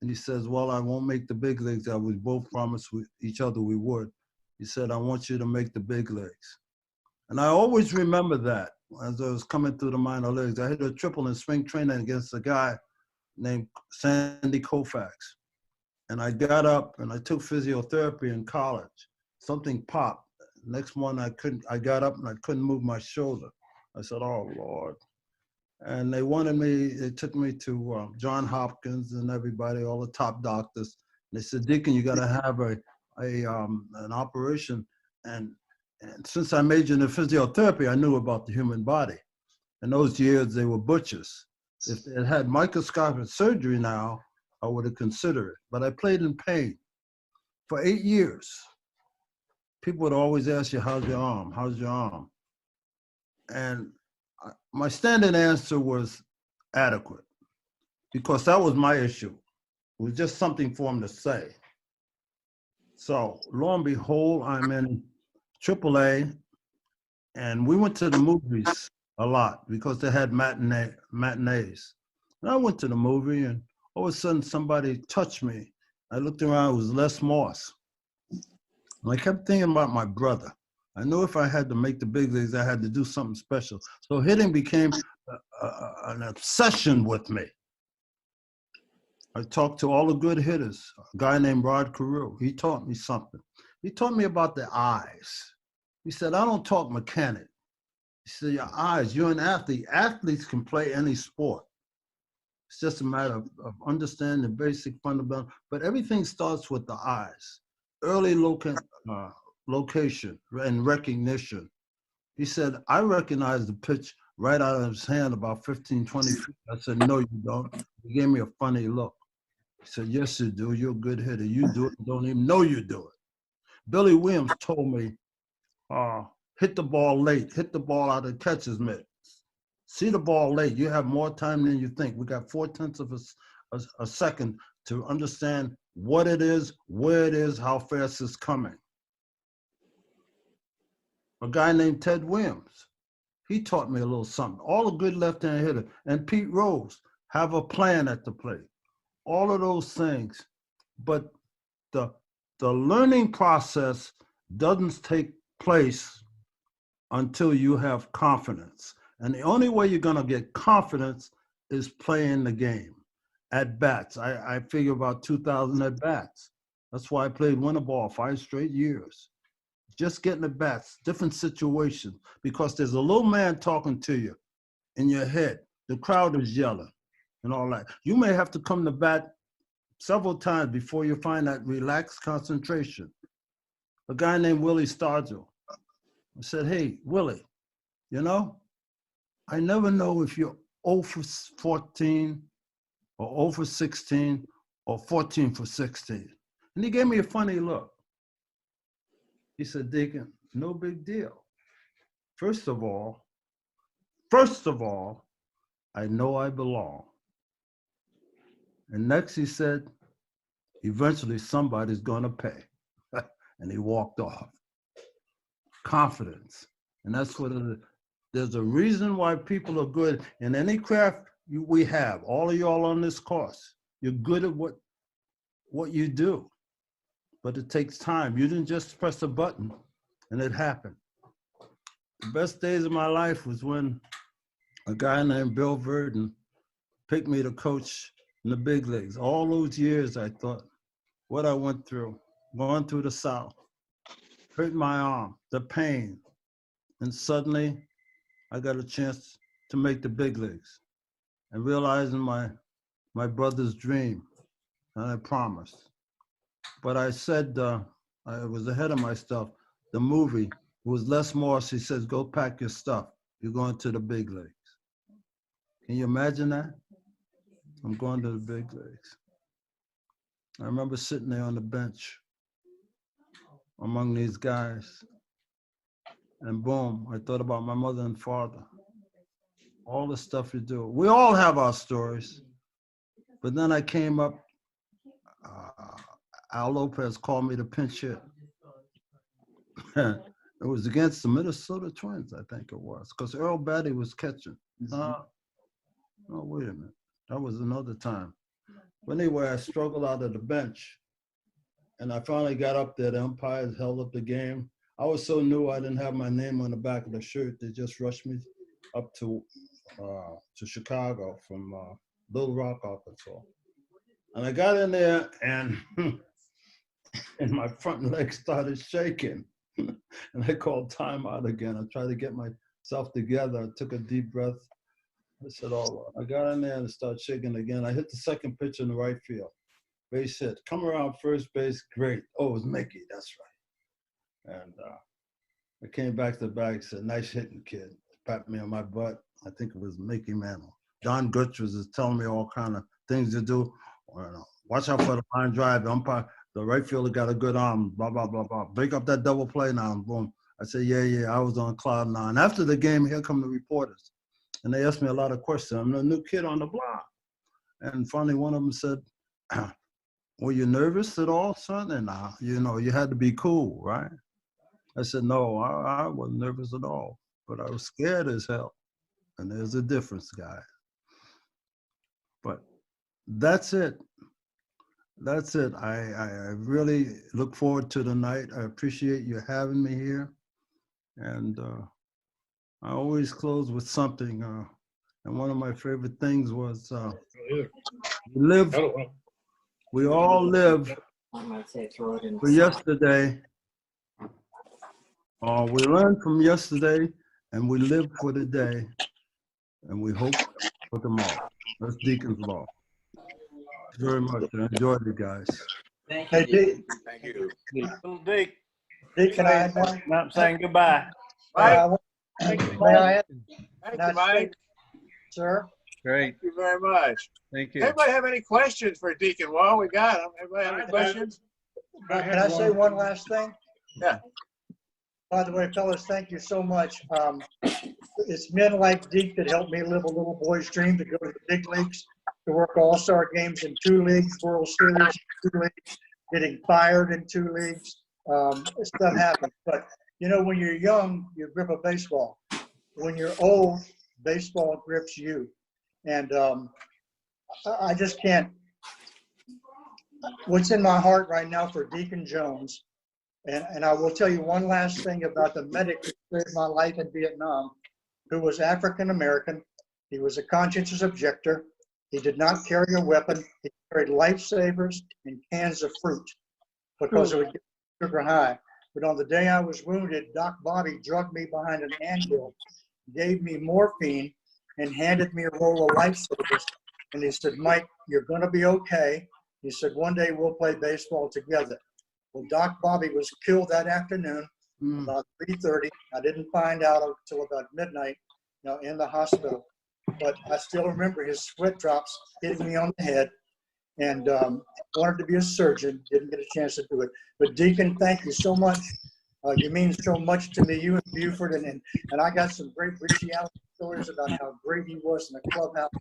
and he says, well, I won't make the big leagues. We both promised each other we would. He said, I want you to make the big leagues. And I always remember that as I was coming through the minor leagues. I hit a triple in spring training against a guy named Sandy Koufax. And I got up and I took physiotherapy in college. Something popped. Next morning I got up and I couldn't move my shoulder. I said, oh Lord. And they took me to John Hopkins and everybody, all the top doctors. They said, Deacon, you got to have an operation. And since I majored in physiotherapy, I knew about the human body. In those years, they were butchers. If they had microscopic surgery now, I would have considered it. But I played in pain for 8 years. People would always ask you, how's your arm? How's your arm? And my standard answer was adequate, because that was my issue. It was just something for them to say. So lo and behold, I'm in AAA, and we went to the movies a lot because they had matinees. And I went to the movie, and all of a sudden somebody touched me. I looked around, it was Les Moss. And I kept thinking about my brother. I knew if I had to make the big leagues, I had to do something special. So hitting became an obsession with me. I talked to all the good hitters. A guy named Rod Carew, he taught me something. He taught me about the eyes. He said, I don't talk mechanic. He said, your eyes, you're an athlete. Athletes can play any sport. It's just a matter of understanding the basic fundamental, but everything starts with the eyes. Early location and recognition. He said, I recognize the pitch right out of his hand about 15, 20 feet. I said, no, you don't. He gave me a funny look. He said, yes, you do. You're a good hitter. You do it. You don't even know you do it. Billy Williams told me, hit the ball late. Hit the ball out of the catcher's mitt. See the ball late. You have more time than you think. We got 0.4 of a second to understand what it is, where it is, how fast it's coming. A guy named Ted Williams, he taught me a little something. All the good left-hand hitters, and Pete Rose, have a plan at the plate. All of those things. But the learning process doesn't take place until you have confidence. And the only way you're gonna get confidence is playing the game. At bats, I figure about 2,000 at bats. That's why I played winter ball 5 straight years. Just getting at bats, different situations, because there's a little man talking to you in your head. The crowd is yelling and all that. You may have to come to bat several times before you find that relaxed concentration. A guy named Willie Stargell, I said, hey, Willie, you know, I never know if you're 0 for 14 or 0 for 16 or 14 for 16. And he gave me a funny look. He said, Deacon, no big deal. First of all, I know I belong. And next he said, eventually somebody's gonna pay. And he walked off. Confidence. And that's what it is. There's a reason why people are good in any craft we have. All of y'all on this course, you're good at what you do, but it takes time. You didn't just press a button and it happened. The best days of my life was when a guy named Bill Verdon picked me to coach in the big leagues. All those years I thought, what I went through, going through the South, hurt my arm, the pain, and suddenly I got a chance to make the big leagues and realizing my brother's dream, and I promised. But I said, I was ahead of my stuff. The movie was Les Morris. He says, go pack your stuff. You're going to the big leagues. Can you imagine that? I'm going to the big leagues. I remember sitting there on the bench among these guys. And boom, I thought about my mother and father. all the stuff you do. We all have our stories. But then I came up, Al Lopez called me to pinch hit. It was against the Minnesota Twins, I think it was, because Earl Batty was catching. Oh, wait a minute. That was another time. But anyway, I struggled out of the bench. And I finally got up there. The umpires held up the game. I was so new, I didn't have my name on the back of the shirt. They just rushed me up to Chicago from Little Rock, Arkansas. And I got in there, and my front leg started shaking. And I called timeout again. I tried to get myself together. I took a deep breath. I said, oh, I got in there and started shaking again. I hit the second pitch in the right field. Base hit. Come around first base, great. Oh, it was Mickey, that's right. And I came back to the bag, said, nice hitting, kid. Pat me on my butt. I think it was Mickey Mantle. Don Gutch was telling me all kind of things to do. Watch out for the line drive. The umpire, the right fielder got a good arm, blah, blah, blah, blah. Break up that double play now, and boom. I said, yeah, I was on cloud nine. After the game, here come the reporters. And they asked me a lot of questions. I'm the new kid on the block. And finally, one of them said, were you nervous at all, son? And, you had to be cool, right? I said, no, I wasn't nervous at all. But I was scared as hell. And there's a difference, guys. But that's it. That's it. I really look forward to the night. I appreciate you having me here. And I always close with something. And one of my favorite things was we all live for yesterday. We learn from yesterday, and we live for the day, and we hope for tomorrow. That's Deacon's Law. Thank you very much. I enjoyed it, guys. Hey, Deke. Thank you. Deke, can I add one? Not saying goodbye. Mike, May I add? thank you, Mike. Sir? Great. Thank you very much. Thank you. Anybody have any questions for Deacon? Well, we got him. Anybody have any questions? Can I say one last thing? Yeah. By the way, fellas, thank you so much. It's men like Deke that helped me live a little boy's dream to go to the big leagues, to work all-star games in 2 leagues, World Series in 2 leagues, getting fired in 2 leagues. Stuff happens. But, when you're young, you grip a baseball. When you're old, baseball grips you. And I just can't. What's in my heart right now for Deacon Jones, and I will tell you one last thing about the medic who saved my life in Vietnam, who was African-American. He was a conscientious objector. He did not carry a weapon. He carried lifesavers and cans of fruit because it would get sugar high. But on the day I was wounded, Doc Bobby drugged me behind an anthill, gave me morphine, and handed me a roll of lifesavers. And he said, Mike, you're going to be okay. He said, one day we'll play baseball together. Well, Doc Bobby was killed that afternoon, about 3:30. I didn't find out until about midnight, in the hospital. But I still remember his sweat drops hitting me on the head. And wanted to be a surgeon, didn't get a chance to do it. But Deacon, thank you so much. You mean so much to me, you and Buford. And I got some great Richie Allen stories about how great he was in the clubhouse.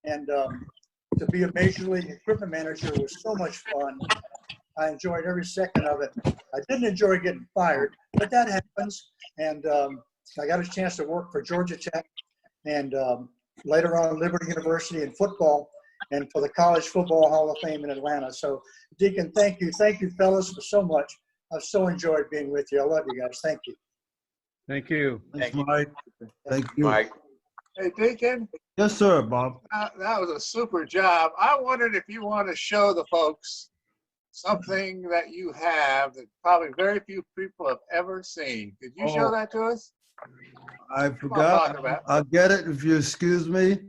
And to be a major league equipment manager was so much fun. I enjoyed every second of it. I didn't enjoy getting fired, but that happens. And I got a chance to work for Georgia Tech and later on Liberty University in football and for the College Football Hall of Fame in Atlanta. So, Deacon, thank you. Thank you, fellas, for so much. I've so enjoyed being with you. I love you guys. Thank you. Thank you. Thanks, Mike. Thank you. Mike. Hey, Deacon. Yes, sir, Bob. That was a super job. I wondered if you want to show the folks something that you have that probably very few people have ever seen. Could you show that to us? I forgot. I'll get it if you excuse me.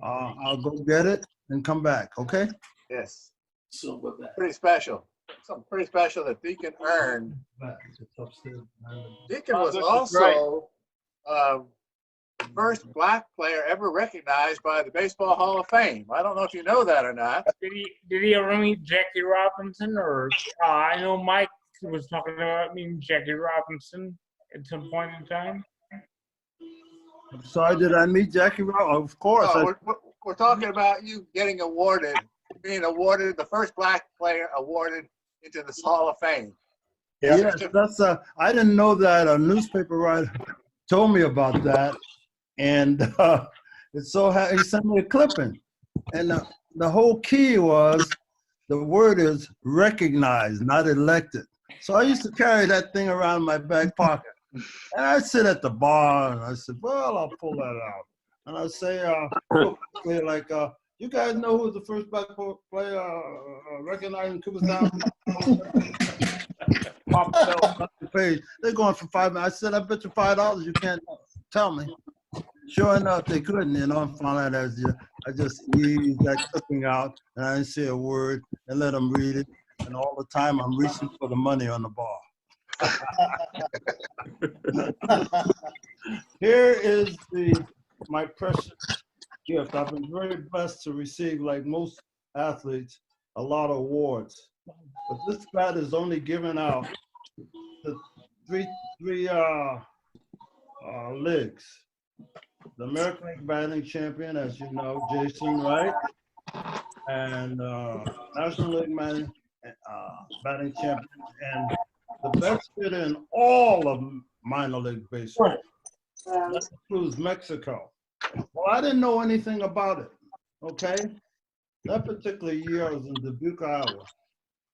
I'll go get it and come back, okay? Yes. Pretty special. Something pretty special that Deacon earned. Deacon was also the first black player ever recognized by the Baseball Hall of Fame. I don't know if you know that or not. Did he ever meet Jackie Robinson? Or I know Mike was talking about meeting Jackie Robinson at some point in time. I'm sorry, did I meet Jackie Robinson? Of course. No, we're talking about you being awarded the first black player awarded into the Hall of Fame. Yes, that's I didn't know that. A newspaper writer told me about that, and it's so he sent me a clipping, and the whole key was the word is recognized, not elected. So I used to carry that thing around in my back pocket, and I'd sit at the bar and I said, "Well, I'll pull that out," and I'd say, like, "You guys know who was the first black player recognizing Cooperstown?" Pop up the page. They're going for $5. I said, "I bet you $5 you can't tell me." Sure enough, they couldn't. And finally, I just eased that clipping out, and I didn't say a word, and let them read it. And all the time, I'm reaching for the money on the bar. Here is my precious gift. I've been very blessed to receive, like most athletes, a lot of awards. But this bat is only given out to three leagues. The American League batting champion, as you know, Jason, right? And National League batting champion, and the best hitter in all of minor league baseball. That includes Mexico. Well, I didn't know anything about it, okay? That particular year I was in Dubuque, Iowa,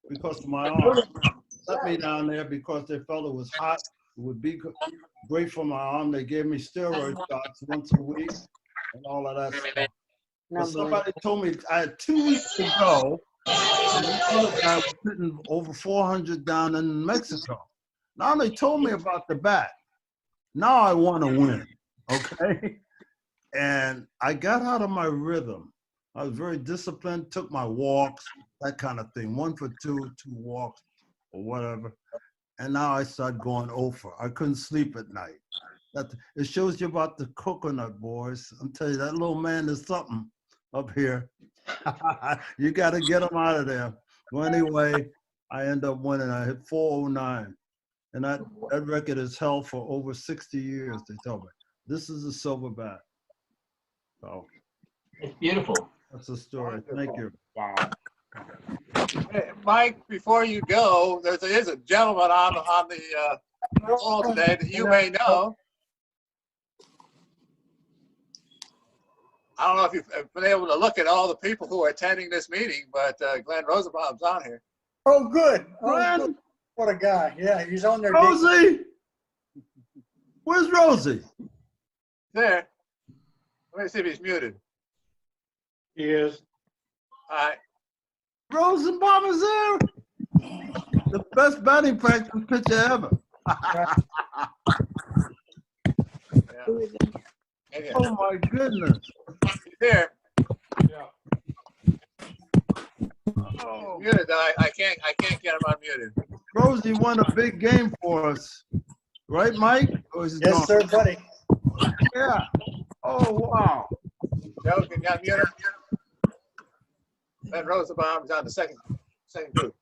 because of my arm. Let me down there because they felt it was hot. It would be great for my arm. They gave me steroid shots once a week and all of that stuff. But somebody told me I had 2 weeks to go, and this other guy was hitting over 400 down in Mexico. Now they told me about the bat. Now I want to win, okay? And I got out of my rhythm. I was very disciplined, took my walks, that kind of thing. 1 for 2 walks or whatever. And now I started going over. I couldn't sleep at night. It shows you about the coconut, boys. I'm telling you, that little man is something up here. You got to get him out of there. Well, anyway, I end up winning. I hit 409. And that record is held for over 60 years, they tell me. This is a silver bat. So It's beautiful. that's the story. Thank you. Wow. Hey, Mike, before you go, there is a gentleman on the call today that you may know. I don't know if you've been able to look at all the people who are attending this meeting, but Glenn Rosenbaum's on here. Oh, good. Glenn? Good. What a guy. Yeah, he's on there. Rosie? Where's Rosie? There. Let me see if he's muted. He is. All right. Rosenbaum is there. The best batting practice pitcher ever. Yeah. Oh my goodness. He's there. Yeah. Oh, muted. I can't get him unmuted. Rosie won a big game for us. Right, Mike? Or is he Yes, gone? sir, buddy. Yeah. Oh, wow. Joe, can you unmute him? Ben Rosenbaum's on the second group.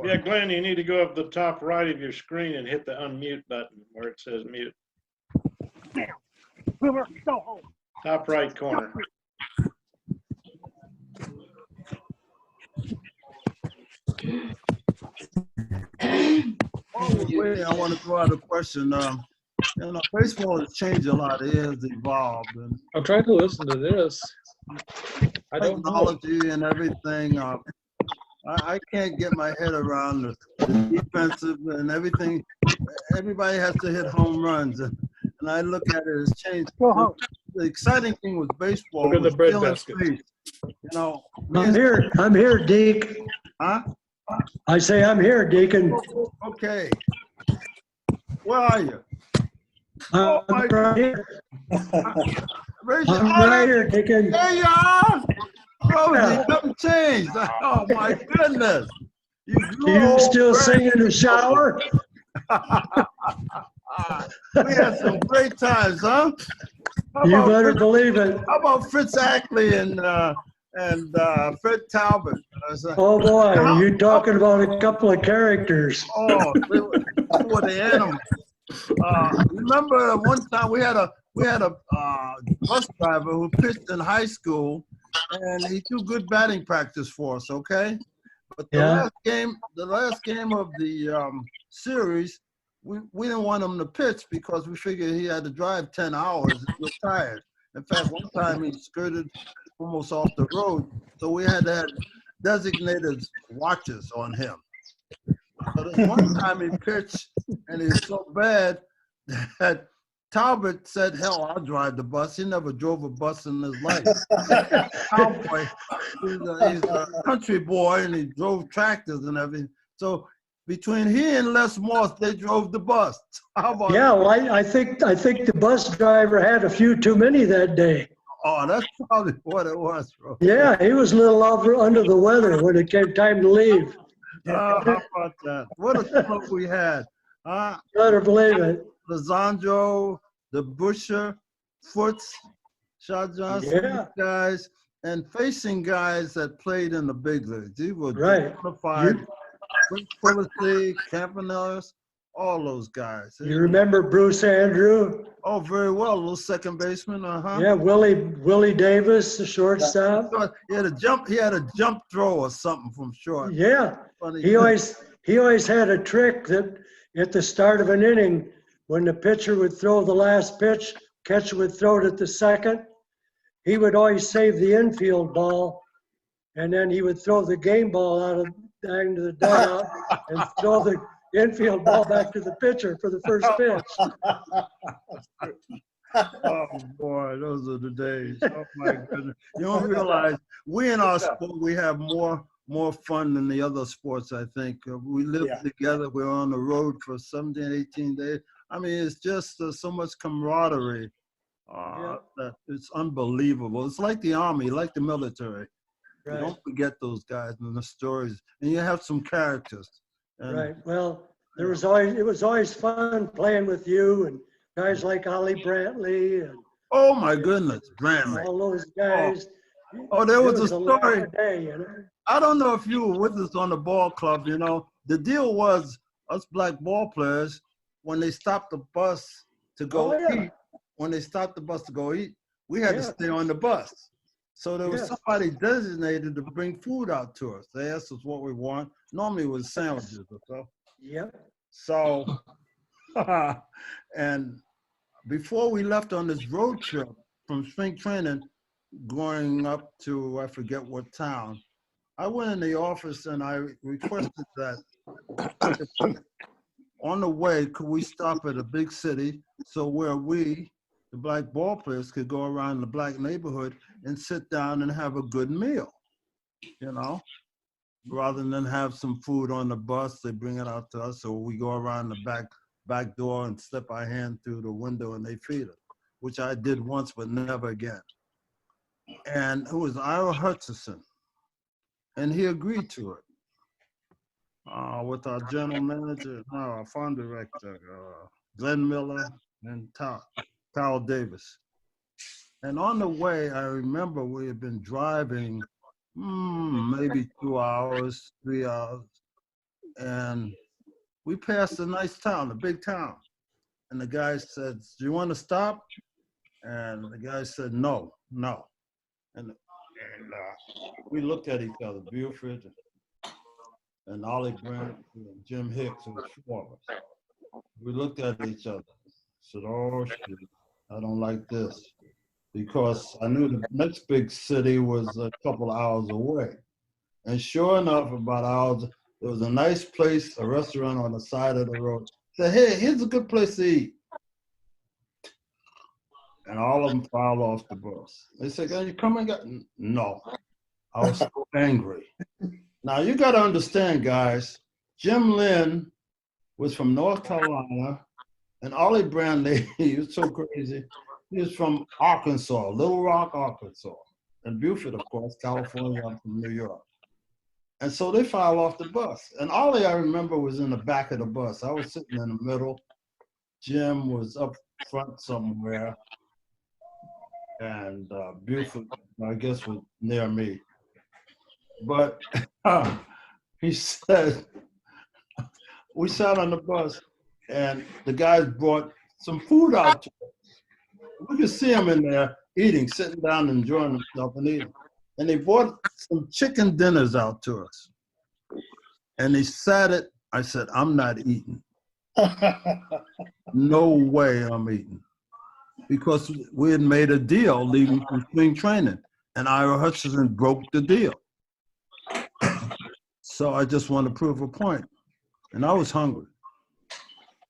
Yeah, Glenn, you need to go up the top right of your screen and hit the unmute button where it says mute. Top right corner. Oh, wait, I want to throw out a question. Baseball has changed a lot. It has evolved. And I'll try to listen to this. I don't know. technology and everything. I can't get my head around the defensive and everything. Everybody has to hit home runs. And I look at it as changed. The exciting thing with baseball Look at the was bread stealing basket. space. You know, I'm here, Deke. huh? I say I'm here, Deacon. Okay. Where are you? I'm my right here. Raise your I'm right here, Deacon. There you are. Rosie, nothing changed. Oh my goodness. You still sing in the shower? We had some great times, huh? You better believe it. How about Fritz Ackley and Fred Talbot? Oh boy, you're talking about a couple of characters. Oh, they were the animals. Remember one time we had a bus driver who pitched in high school, and he threw good batting practice for us. Okay, but the last game of the series, we didn't want him to pitch because we figured he had to drive 10 hours and he was tired. In fact, one time he skirted almost off the road, so we had to have designated watches on him. So this one time he pitched, and he was so bad that Talbot said, "Hell, I'll drive the bus." He never drove a bus in his life. Cowboy, he's a country boy, and he drove tractors and everything. So between he and Les Moss, they drove the bus. How about Yeah, well, I think the bus driver had a few too many that day. Oh, that's probably what it was, bro. Yeah, he was a little under the weather when it came time to leave. How about that? What a club we had. Better believe it. Lizandro, the Busher, Foots, Shot Johnson, guys, and facing guys that played in the big leagues. These were bona-fide, Felicity, Campanellas, all those guys. You remember Bruce Andrew? Oh, very well. A little second baseman, Yeah, Willie Davis, the shortstop. He had a jump throw or something from short. Yeah, he always had a trick that at the start of an inning, when the pitcher would throw the last pitch, catcher would throw it at the second, he would always save the infield ball, and then he would throw the game ball out of into the dugout and throw the infield ball back to the pitcher for the first pitch. Oh boy, those are the days. Oh my goodness. You don't realize we in our sport, we have more fun than the other sports, I think. We live together. We're on the road for 17, 18 days. I mean, it's just so much camaraderie that it's unbelievable. It's like the Army, like the military. Right. You don't forget those guys and the stories. And you have some characters. Right. Well, it was always fun playing with you and guys like Ollie Brantley and oh my goodness, Brantley. All those guys. Oh, there was a story. Day, you know? I don't know if you were with us on the ball club, you know. The deal was us black ball players, when they stopped the bus to go eat, we had to stay on the bus. So there was somebody designated to bring food out to us. They asked us what we want. Normally it was sandwiches or so. Yep. So, and before we left on this road trip from spring training, going up to, I forget what town, I went in the office and I requested that on the way, could we stop at a big city so where we, the black ball players, could go around the black neighborhood and sit down and have a good meal, you know? Rather than have some food on the bus, they bring it out to us, or we go around the back door and slip our hand through the window and they feed us, which I did once, but never again. And it was Ira Hutchison, and he agreed to it with our general manager, our fund director, Glenn Miller, and Kyle Davis. And on the way, I remember we had been driving maybe 2 hours, 3 hours, and we passed a nice town, a big town. And the guy said, "Do you want to stop?" And the guy said, no. And we looked at each other, Buford and Ollie Brandt and Jim Hicks, who was 4 of us. We looked at each other, said, "Oh, shit, I don't like this." Because I knew the next big city was a couple of hours away. And sure enough, about hours, there was a nice place, a restaurant on the side of the road. Said, "Hey, here's a good place to eat." And all of them filed off the bus. They said, "Can you come and get?" No. I was so angry. Now, you got to understand, guys, Jim Lynn was from North Carolina, and Ollie Brantley, he was so crazy. He was from Arkansas, Little Rock, Arkansas. And Buford, of course, California, I'm from New York. And so they filed off the bus. And Ollie, I remember, was in the back of the bus. I was sitting in the middle. Jim was up front somewhere. And Buford, I guess, was near me. But he said, we sat on the bus, and the guys brought some food out to us. We could see them in there eating, sitting down, enjoying themselves and eating. And they brought some chicken dinners out to us. And they sat it. I said, I'm not eating. No way I'm eating. Because we had made a deal leaving from spring training. And Ira Hutchinson broke the deal. So I just wanted to prove a point. And I was hungry.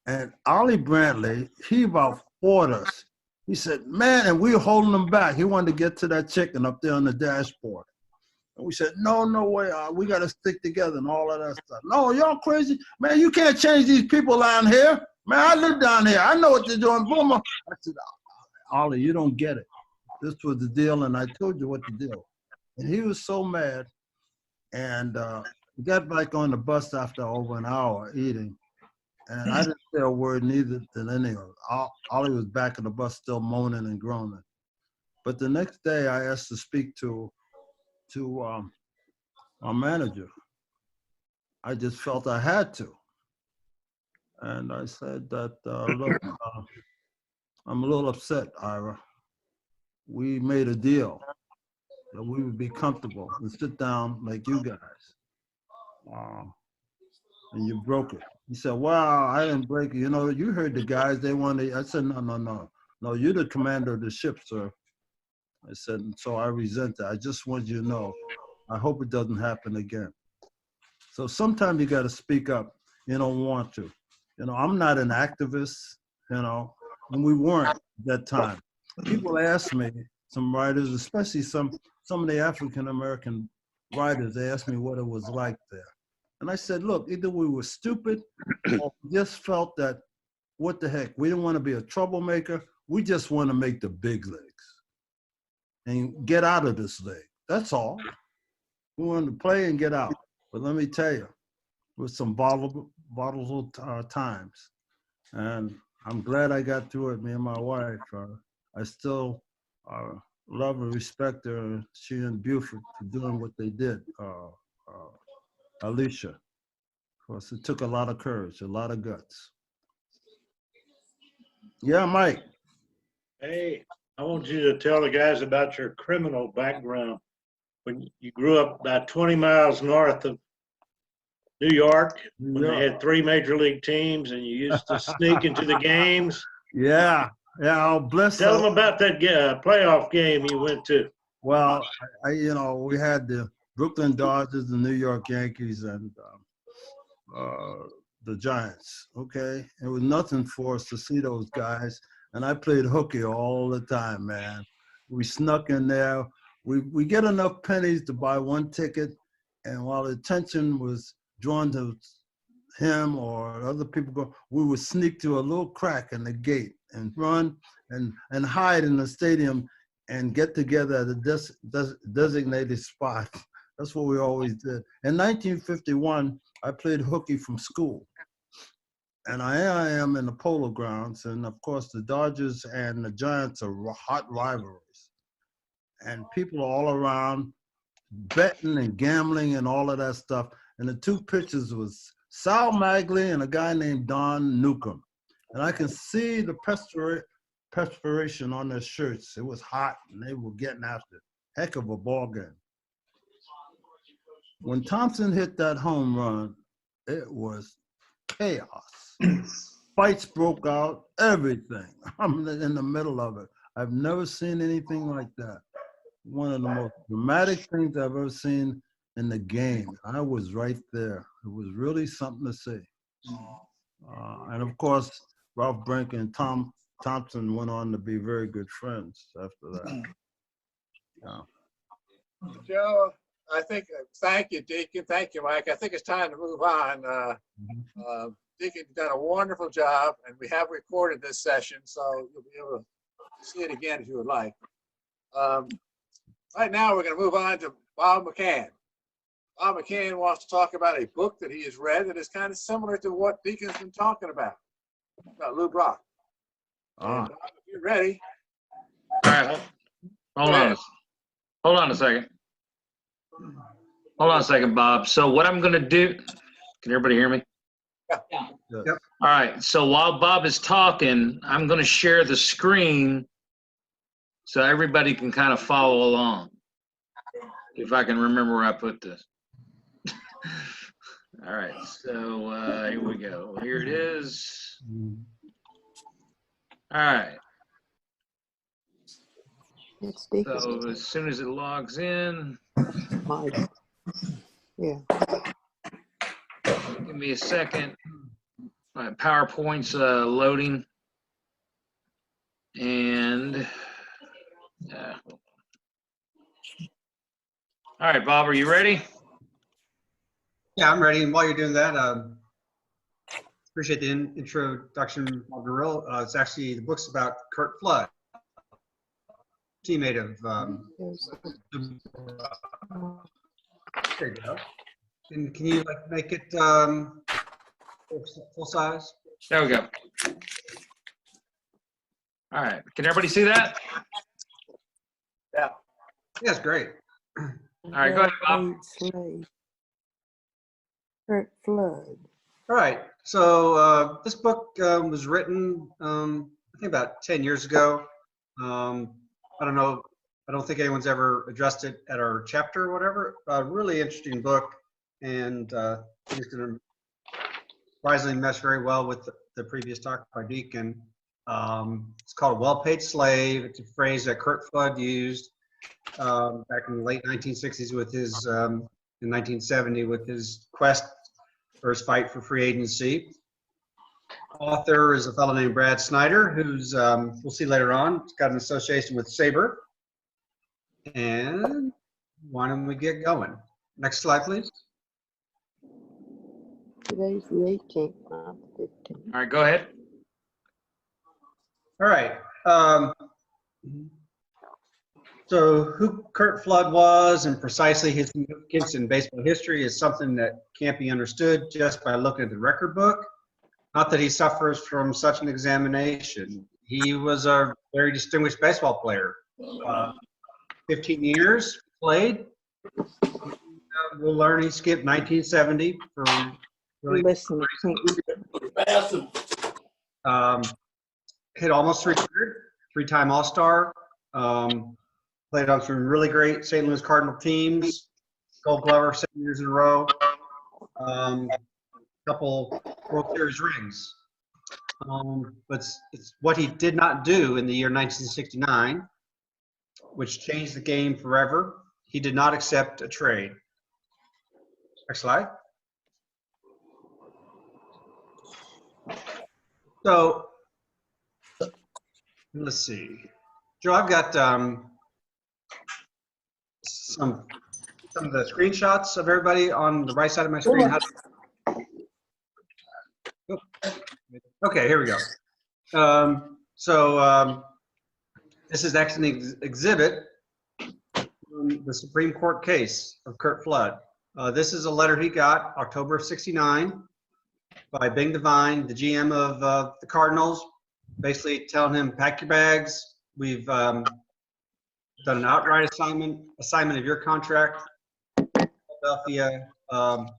And Ollie Brantley, he about fought us. He said, man, and we were holding him back. He wanted to get to that chicken up there on the dashboard. And we said, no way. We got to stick together and all of that stuff. No, y'all crazy? Man, you can't change these people down here. Man, I live down here. I know what they're doing. Boom. I said, Ollie, you don't get it. This was the deal, and I told you what to do. And he was so mad. And we got back on the bus after over an hour eating. And I didn't say a word neither than any of it. Ollie was back in the bus still moaning and groaning. But the next day I asked to speak to our manager. I just felt I had to. And I said that, look, I'm a little upset, Ira. We made a deal that we would be comfortable and sit down like you guys. And you broke it. He said, well, I didn't break it. You know, you heard the guys, they wanted, I said, no. No, you're the commander of the ship, sir. I said, so I resent that. I just want you to know, I hope it doesn't happen again. So sometimes you got to speak up. You don't want to. You know, I'm not an activist, you know, and we weren't at that time. People ask me, some writers, especially some of the African-American writers, they asked me what it was like there. And I said, look, either we were stupid or we just felt that, what the heck, we didn't want to be a troublemaker. We just want to make the big leagues and get out of this league. That's all. We wanted to play and get out. But let me tell you, with some volatile times. And I'm glad I got through it, me and my wife. I still love and respect her, she and Buford, for doing what they did. Alicia, of course, it took a lot of courage, a lot of guts. Yeah, Mike. Hey, I want you to tell the guys about your criminal background. When you grew up about 20 miles north of New York, when they had 3 major league teams and you used to sneak into the games. Yeah, I'll bless Tell them about that playoff game you went to. Well, you know, we had the Brooklyn Dodgers, the New York Yankees, and the Giants, okay? It was nothing for us to see those guys, and I played hooky all the time, man. We snuck in there. We get enough pennies to buy one ticket, and while the attention was drawn to him or other people, we would sneak to a little crack in the gate and run and hide in the stadium and get together at a designated spot. That's what we always did. In 1951, I played hooky from school. And I am in the Polo Grounds. And of course, the Dodgers and the Giants are hot rivalries. And people are all around betting and gambling and all of that stuff. And the 2 pitchers was Sal Magley and a guy named Don Newcomb. And I can see the perspiration on their shirts. It was hot and they were getting after it. Heck of a ball game. When Thompson hit that home run, it was chaos. Fights broke out, everything. I'm in the middle of it. I've never seen anything like that. One of the most dramatic things I've ever seen in the game. I was right there. It was really something to see. And of course, Ralph Brink and Thompson went on to be very good friends after that. Joe, I think, thank you, Deacon. Thank you, Mike. I think it's time to move on. Deacon's done a wonderful job, and we have recorded this session, so you'll be able to see it again if you would like. Right now, we're going to move on to Bob McCann. Bob McCann wants to talk about a book that he has read that is kind of similar to what Deacon's been talking about Lou Brock. Bob, if you're ready. All right. Hold on a second. Hold on a second, Bob. So what I'm going to do, can everybody hear me? Yeah. Yep. All right, so while Bob is talking, I'm going to share the screen so everybody can kind of follow along. If I can remember where I put this. All right, so here we go. Here it is. All right. It's Deacon. So as soon as it logs in, Mike. Yeah. give me a second. My PowerPoint's loading. And all right, Bob, are you ready? Yeah, I'm ready. And while you're doing that, appreciate the introduction, Barzilla. It's actually, the book's about Curt Flood, teammate of. There you go. And can you like make it full size? There we go. All right, can everybody see that? Yeah. Yeah, it's great. All right, go ahead, Bob. Curt Flood. All right. So this book was written, I think about 10 years ago. I don't know. I don't think anyone's ever addressed it at our chapter or whatever. Really interesting book, and it's going to surprisingly mesh very well with the previous talk by Deacon. It's called "Well-Paid Slave." It's a phrase that Curt Flood used back in the late 1960s with his, in 1970 with his quest for his fight for free agency. Author is a fellow named Brad Snyder, who's, we'll see later on, he's got an association with SABR. And why don't we get going? Next slide, please. Today's the 18th, not the 15th. All right, go ahead. All right. So who Curt Flood was and precisely his significance in baseball history is something that can't be understood just by looking at the record book. Not that he suffers from such an examination. He was a very distinguished baseball player. 15 years played. We'll learn he skipped 1970 for really hit almost 300, three-time All-Star. Played on some really great St. Louis Cardinal teams. Gold Glover 7 years in a row. Couple World Series rings. But it's what he did not do in the year 1969, which changed the game forever. He did not accept a trade. Next slide. So let's see. Joe, I've got some of the screenshots of everybody on the right side of my screen. Okay, here we go. This is actually an exhibit from the Supreme Court case of Curt Flood. This is a letter he got October of '69 by Bing Devine, the GM of the Cardinals, basically telling him, pack your bags. We've done an outright assignment of your contract. Philadelphia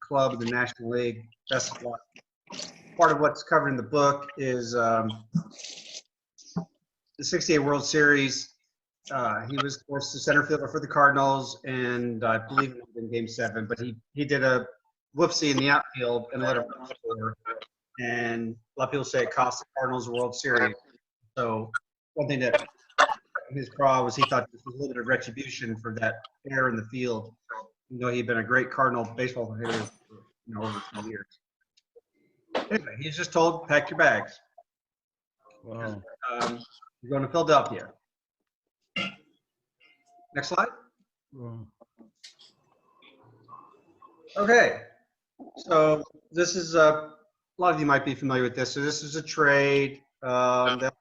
club in the National League. Best of luck. Part of what's covered in the book is the '68 World Series. He was, of course, the center fielder for the Cardinals, and I believe it was in Game 7. But he did a whoopsie in the outfield and let a run score. And a lot of people say it cost the Cardinals the World Series. So one thing that in his craw was he thought this was a little bit of retribution for that error in the field. You know, he'd been a great Cardinal baseball hitter for over 20 years. Anyway, he's just told, pack your bags. Wow. You're going to Philadelphia. Next slide. Wow. Okay. So this is, a lot of you might be familiar with this. So this is a trade that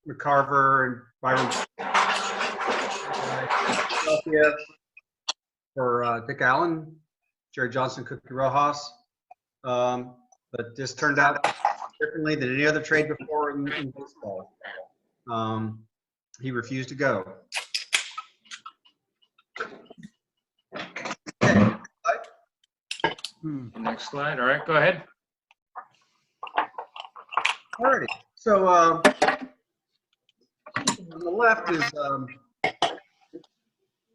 McCarver and Byron Philadelphia for Dick Allen, Jerry Johnson, Cookie Rojas. But this turned out differently than any other trade before in baseball. He refused to go. Okay. Next slide. All right, go ahead. Alrighty. So on the left is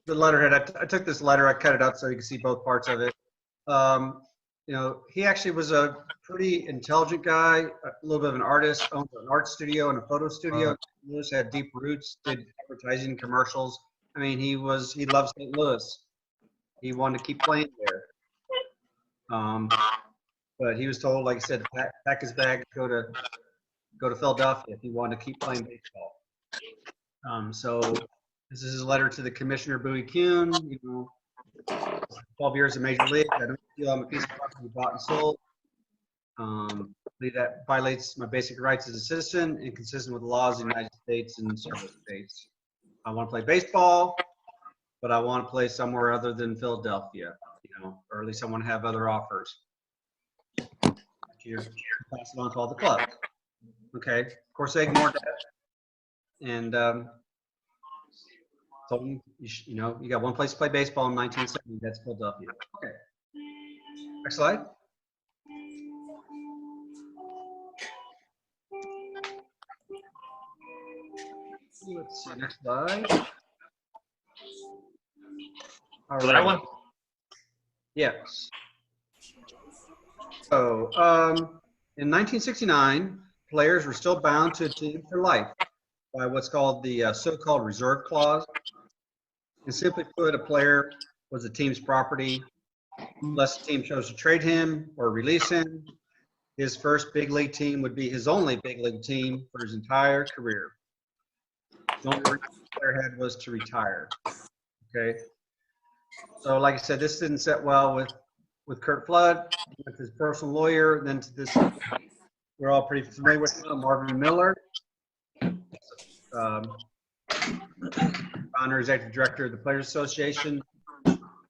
the letterhead. I took this letter, I cut it up so you can see both parts of it. You know, he actually was a pretty intelligent guy, a little bit of an artist, owned an art studio and a photo studio. He had deep roots, did advertising commercials. I mean, he loved St. Louis. He wanted to keep playing there. But he was told, like I said, to pack his bag, go to Philadelphia if he wanted to keep playing baseball. So this is his letter to the commissioner, Bowie Kuhn. You know, 12 years in Major League. I don't feel I'm a piece of property bought and sold. That violates my basic rights as a citizen, inconsistent with the laws of the United States and several states. I want to play baseball, but I want to play somewhere other than Philadelphia, you know, or at least I want to have other offers. You're pass it on to all the clubs. Okay, of course they ignored that, and told him, you know, you got one place to play baseball in 1970. That's Philadelphia. Okay. Next slide. Let's see. Next slide. All right. That one? Yes. So, in 1969, players were still bound to a team for life by what's called the so-called reserve clause. And simply put, a player was the team's property unless the team chose to trade him or release him. His first big league team would be his only big league team for his entire career. The only reason the player had was to retire. Okay. So, like I said, this didn't sit well with Curt Flood, with his personal lawyer, then to this, we're all pretty familiar with him, Marvin Miller, founder, executive director of the Players Association,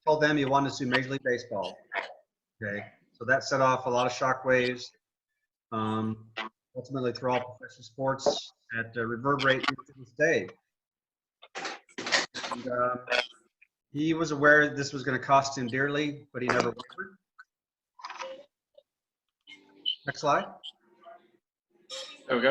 told them he wanted to sue Major League Baseball. Okay, so that set off a lot of shockwaves. Ultimately, through all professional sports, that reverberate to this day. And, he was aware this was going to cost him dearly, but he never wavered. Next slide. Okay.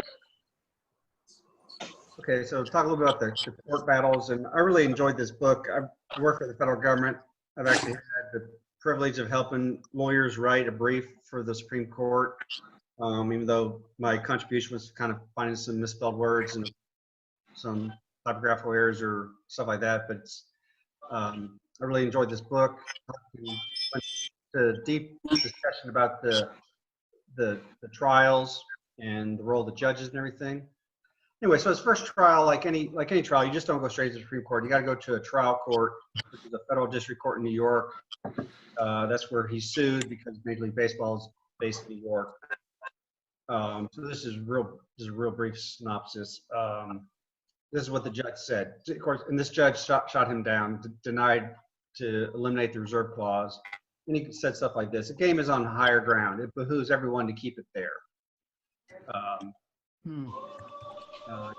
Okay, so talk a little bit about the court battles, and I really enjoyed this book. I've worked for the federal government. I've actually had the privilege of helping lawyers write a brief for the Supreme Court, even though my contribution was kind of finding some misspelled words and some typographical errors or stuff like that, but it's, I really enjoyed this book. Went to deep discussion about the trials and the role of the judges and everything. Anyway, so his first trial, like any trial, you just don't go straight to the Supreme Court. You got to go to a trial court, which is a federal district court in New York. That's where he sued because Major League Baseball is based in New York. So this is a real brief synopsis. This is what the judge said. Of course, and this judge shot him down, denied to eliminate the reserve clause. And he said stuff like this: "A game is on higher ground. It behooves everyone to keep it there."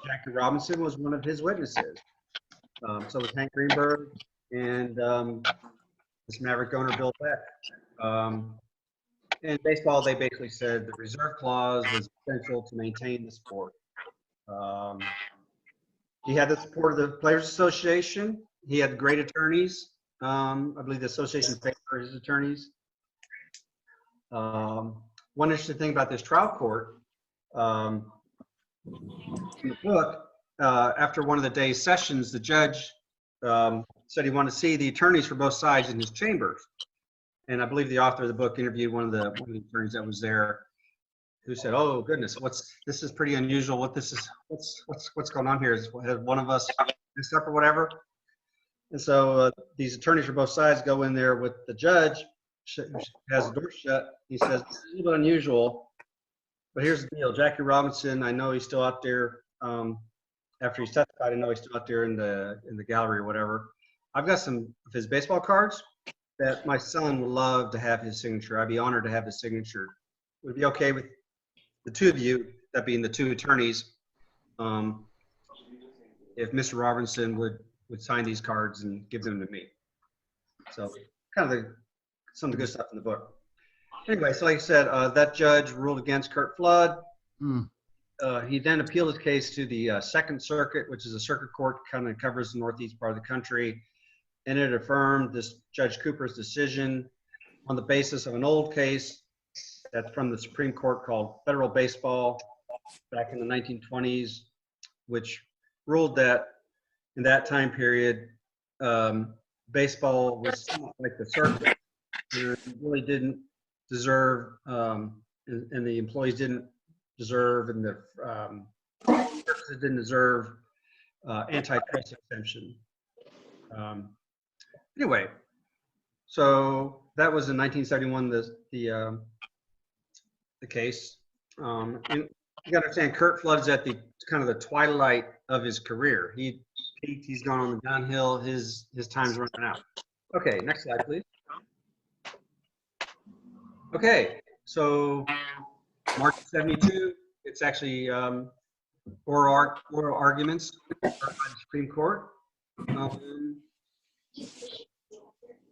Jackie Robinson was one of his witnesses. So was Hank Greenberg and this Maverick owner, Bill Beck. In baseball, they basically said the reserve clause was essential to maintain the sport. He had the support of the Players Association. He had great attorneys. I believe the association paid for his attorneys. One interesting thing about this trial court, in the book, after one of the day's sessions, the judge said he wanted to see the attorneys for both sides in his chambers. And I believe the author of the book interviewed one of the attorneys that was there, who said, "Oh goodness, this is pretty unusual. What's going on here? Has one of us messed up or whatever?" And so these attorneys for both sides go in there with the judge, has the door shut. He says, "This is a little bit unusual, but here's the deal. Jackie Robinson, I know he's still out there. After he's testified, I know he's still out there in the gallery or whatever. I've got some of his baseball cards that my son would love to have his signature. I'd be honored to have his signature. Would it be okay with the two of you, that being the two attorneys, if Mr. Robinson would sign these cards and give them to me?" So kind of some of the good stuff in the book. Anyway, so like I said, that judge ruled against Curt Flood. He then appealed his case to the Second Circuit, which is a circuit court, kind of covers the northeast part of the country, and it affirmed this Judge Cooper's decision on the basis of an old case that's from the Supreme Court called Federal Baseball back in the 1920s, which ruled that in that time period, baseball was somewhat like the circuit. It really didn't deserve, and the employees didn't deserve, and the services didn't deserve antitrust exemption. Anyway, so that was in 1971, the case. And you got to understand, Curt Flood's at the kind of the twilight of his career. He peaked, he's gone on the downhill, his time's running out. Okay, next slide, please. Okay, so March 72, it's actually oral arguments by the Supreme Court.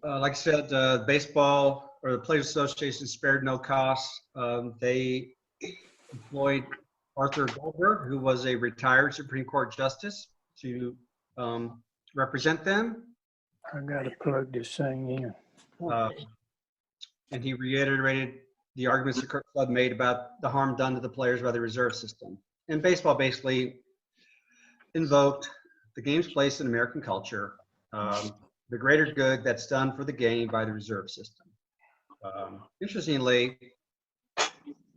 Like I said, baseball or the Players Association spared no costs. They employed Arthur Goldberg, who was a retired Supreme Court justice, to represent them. I gotta plug this thing in. And he reiterated the arguments that Curt Flood made about the harm done to the players by the reserve system. And baseball basically invoked the game's place in American culture, the greater good that's done for the game by the reserve system. Interestingly,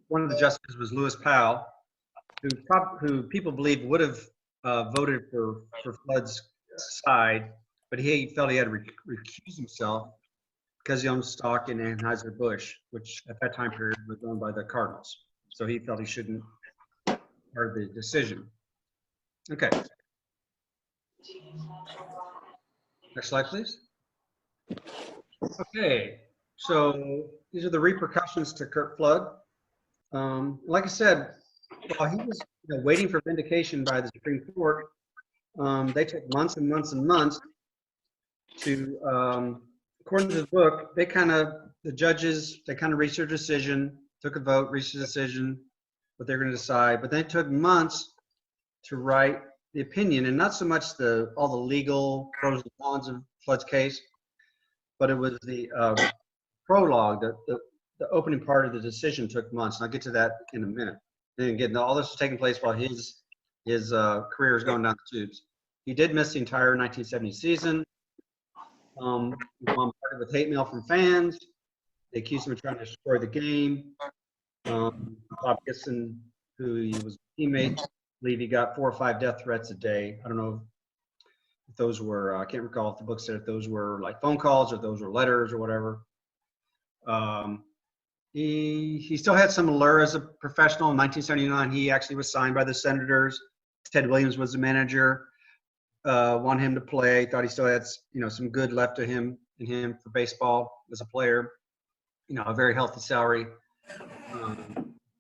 one of the justices was Lewis Powell, who people believe would have voted for Flood's side, but he felt he had to recuse himself because he owned stock in Anheuser-Busch, which at that time period was owned by the Cardinals. So he felt he shouldn't part of the decision. Okay. Next slide, please. Okay, so these are the repercussions to Curt Flood. Like I said, while he was waiting for vindication by the Supreme Court, they took months and months and months to, according to the book, the judges reached their decision, took a vote, reached a decision, what they're going to decide, but they took months to write the opinion, and not so much all the legal pros and cons of Flood's case, but it was the prologue, the opening part of the decision took months, and I'll get to that in a minute. And again, all this was taking place while his career is going down the tubes. He did miss the entire 1970 season. He was bombarded with hate mail from fans. They accused him of trying to destroy the game. Bob Gibson, who he was a teammate, I believe he got 4 or 5 death threats a day. I don't know if those were, I can't recall if the book said if those were like phone calls or those were letters or whatever. He still had some allure as a professional. In 1979, he actually was signed by the Senators. Ted Williams was the manager. Wanted him to play. Thought he still had some good left to him for baseball as a player. A very healthy salary.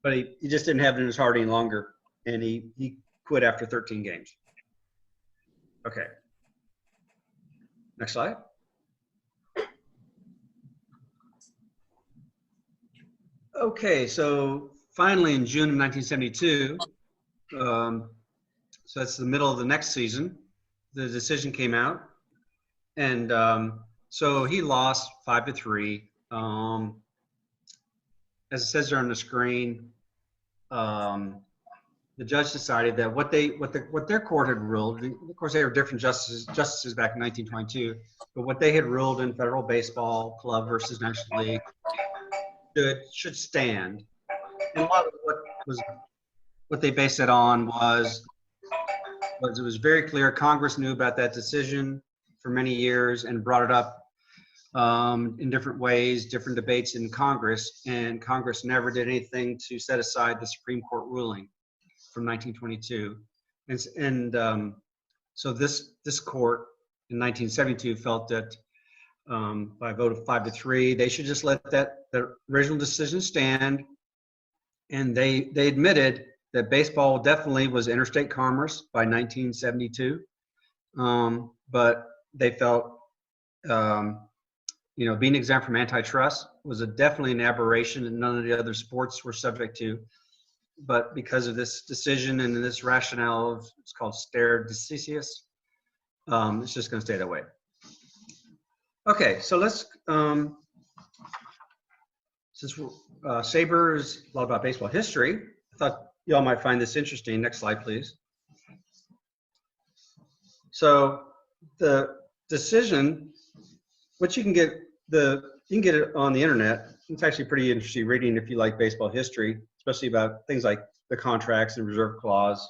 But he just didn't have it in his heart any longer, and he quit after 13 games. Okay. Next slide. Okay, so finally in June of 1972, so that's the middle of the next season, the decision came out, and so he lost 5-3. As it says there on the screen, the judge decided that what their court had ruled, of course they were different justices back in 1922, but what they had ruled in federal baseball, club versus National League, should stand. And a lot of what they based it on was it was very clear Congress knew about that decision for many years and brought it up in different ways, different debates in Congress, and Congress never did anything to set aside the Supreme Court ruling from 1922. So this court in 1972 felt that by a vote of 5-3, they should just let the original decision stand. And they admitted that baseball definitely was interstate commerce by 1972. But they felt, being exempt from antitrust was definitely an aberration, and none of the other sports were subject to but because of this decision and this rationale of, it's called stare decisis, it's just going to stay that way. Okay, so let's, since SABR is a lot about baseball history, I thought y'all might find this interesting. Next slide, please. So the decision, which you can get it on the internet. It's actually pretty interesting reading if you like baseball history, especially about things like the contracts and reserve clause.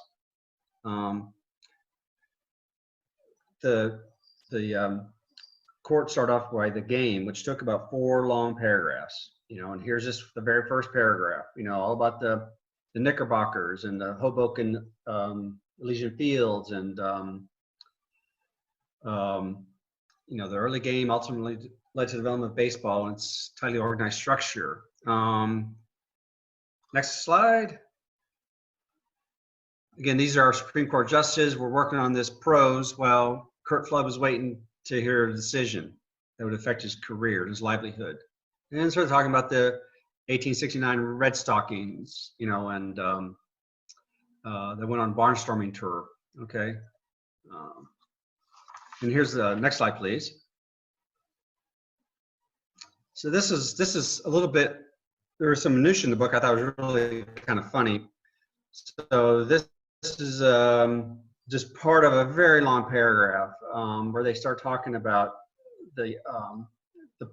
The court started off by the game, which took about 4 long paragraphs, you know, and here's just the very first paragraph, you know, all about the Knickerbockers and the Hoboken Elysian Fields and, you know, the early game ultimately led to the development of baseball and its tightly organized structure. Next slide. Again, these are our Supreme Court justices. We're working on this prose while Curt Flood was waiting to hear a decision that would affect his career, his livelihood. And then sort of talking about the 1869 Red Stockings, you know, and they went on barnstorming tour, okay? And here's the next slide, please. So this is a little bit, there was some minutiae in the book I thought was really kind of funny. So this is just part of a very long paragraph where they start talking about the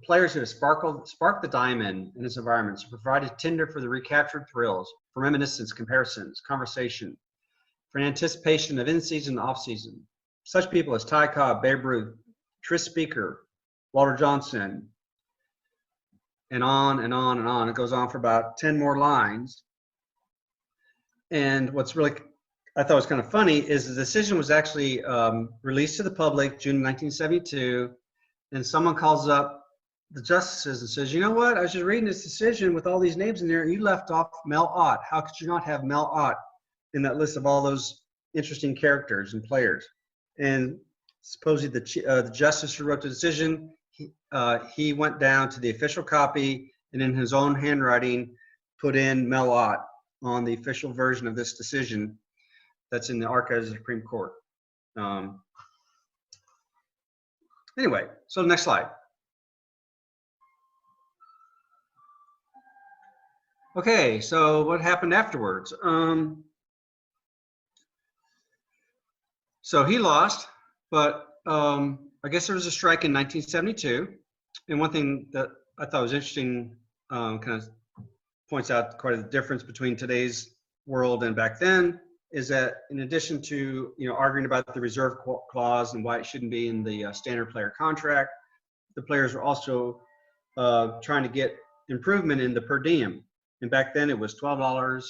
players who have sparked the diamond in its environments, provided tinder for the recaptured thrills, for reminiscence, comparisons, conversation, for an anticipation of in-season and off-season. Such people as Ty Cobb, Babe Ruth, Tris Speaker, Walter Johnson, and on and on and on. It goes on for about 10 more lines. And what's really, I thought was kind of funny is the decision was actually released to the public June 1972. And someone calls up the justices and says, you know what, I was just reading this decision with all these names in there and you left off Mel Ott. How could you not have Mel Ott in that list of all those interesting characters and players? And supposedly the justice who wrote the decision, he went down to the official copy and in his own handwriting put in Mel Ott on the official version of this decision that's in the archives of the Supreme Court. Anyway, so next slide. Okay, so what happened afterwards? So he lost, but I guess there was a strike in 1972. And one thing that I thought was interesting, kind of points out quite a difference between today's world and back then, is that in addition to, you know, arguing about the reserve clause and why it shouldn't be in the standard player contract, the players were also trying to get improvement in the per diem. And back then it was $12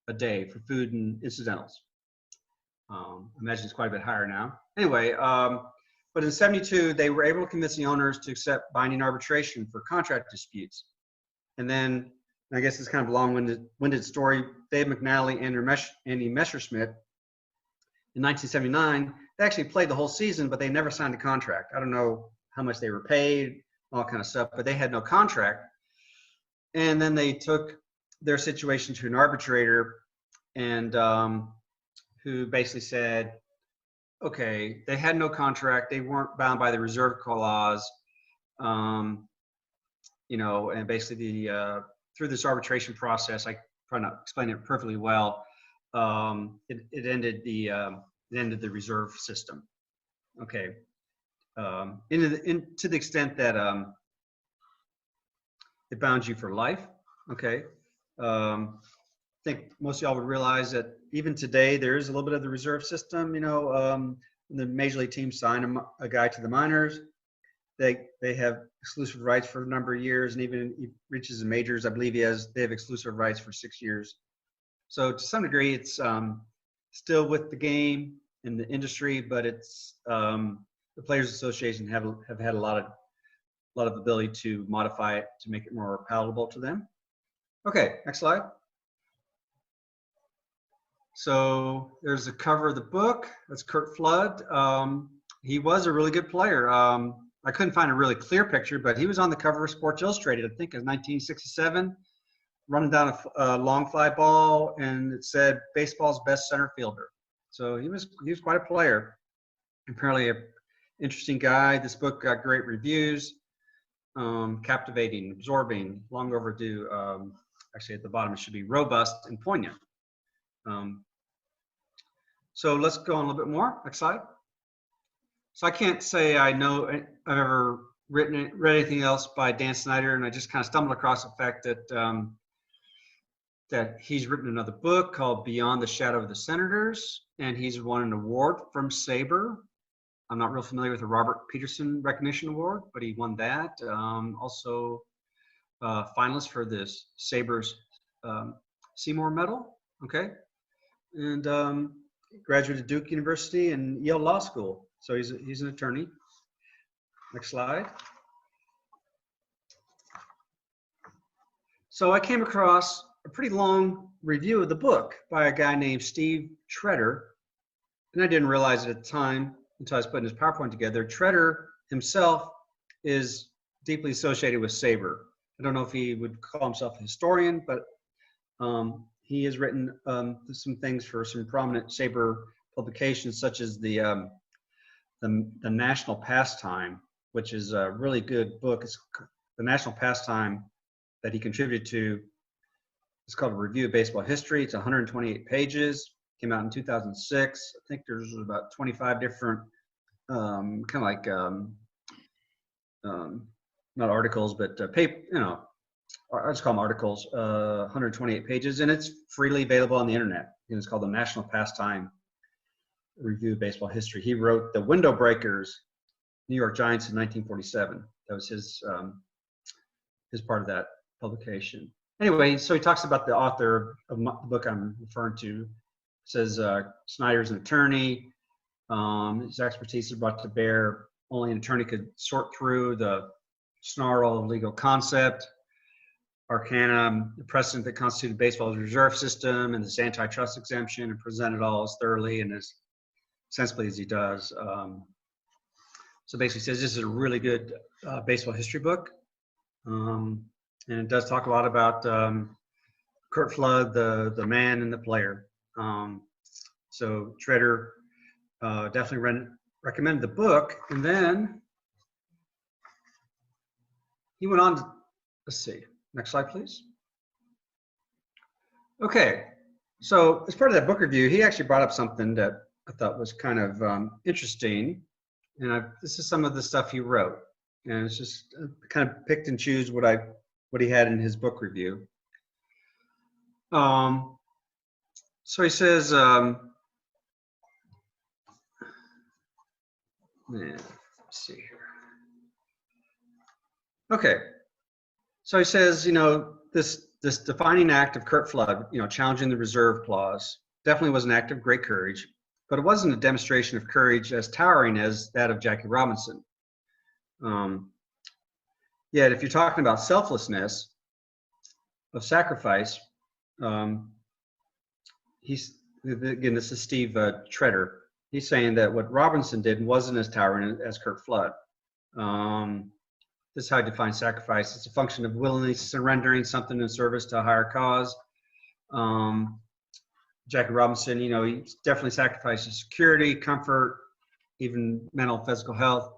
a day for food and incidentals. I imagine it's quite a bit higher now. Anyway, but in '72, they were able to convince the owners to accept binding arbitration for contract disputes. And then, I guess it's kind of a long-winded story, Dave McNally and Andy Messerschmidt in 1979, they actually played the whole season, but they never signed a contract. I don't know how much they were paid, all kind of stuff, but they had no contract. And then they took their situation to an arbitrator and who basically said, okay, they had no contract, they weren't bound by the reserve clause, you know, and basically through this arbitration process, I probably not explain it perfectly well, it ended the reserve system. Okay, to the extent that it bound you for life. Okay, I think most of y'all would realize that even today there is a little bit of the reserve system. You know, the major league teams sign a guy to the minors. They have exclusive rights for a number of years, and even he reaches the majors, I believe they have exclusive rights for 6 years. So to some degree, it's still with the game and the industry, but it's the Players Association have had a lot of ability to modify it to make it more palatable to them. Okay, next slide. So there's the cover of the book. That's Curt Flood. He was a really good player. I couldn't find a really clear picture, but he was on the cover of Sports Illustrated, I think in 1967. running down a long fly ball, and it said baseball's best center fielder. So he was quite a player. Apparently a interesting guy. This book got great reviews. Captivating, absorbing, long overdue. Actually, at the bottom it should be robust and poignant. So let's go on a little bit more. Next slide. So I can't say I know I've ever read anything else by Dan Snyder, and I just kind of stumbled across the fact that that he's written another book called Beyond the Shadow of the Senators, and he's won an award from SABR. I'm not real familiar with the Robert Peterson Recognition Award, but he won that. Also, finalist for this SABR's Seymour Medal. Okay, and graduated Duke University and Yale Law School. So he's an attorney. Next slide. So I came across a pretty long review of the book by a guy named Steve Treader, and I didn't realize it at the time until I was putting his PowerPoint together. Treader himself is deeply associated with SABR. I don't know if he would call himself a historian, but he has written some things for some prominent SABR publications, such as the National Pastime, which is a really good book. It's the National Pastime that he contributed to. It's called A Review of Baseball History. It's 128 pages. Came out in 2006. I think there's about 25 different kind of like not articles, but paper. You know, I just call them articles. 128 pages, and it's freely available on the internet. And it's called the National Pastime Review of Baseball History. He wrote the Window Breakers, New York Giants in 1947. That was his part of that publication. Anyway, so he talks about the author of the book I'm referring to. It says Snyder's an attorney. His expertise is brought to bear. Only an attorney could sort through the snarl of legal concept, arcana, the precedent that constituted baseball's reserve system, and this antitrust exemption, and present it all as thoroughly and as sensibly as he does. So basically says this is a really good baseball history book. And it does talk a lot about Curt Flood, the man and the player. So Treader definitely recommended the book. And then he went on to, let's see, next slide, please. Okay, so as part of that book review, he actually brought up something that I thought was kind of interesting. And this is some of the stuff he wrote. And it's just kind of picked and choose what he had in his book review. So he says, let's see here. Okay, so he says, you know, this defining act of Curt Flood, you know, challenging the reserve clause, definitely was an act of great courage, but it wasn't a demonstration of courage as towering as that of Jackie Robinson. Yet, if you're talking about selflessness of sacrifice, again, this is Steve Treader. He's saying that what Robinson did wasn't as towering as Curt Flood. This is how I define sacrifice. It's a function of willingly surrendering something in service to a higher cause. Jackie Robinson, you know, he definitely sacrificed his security, comfort, even mental and physical health.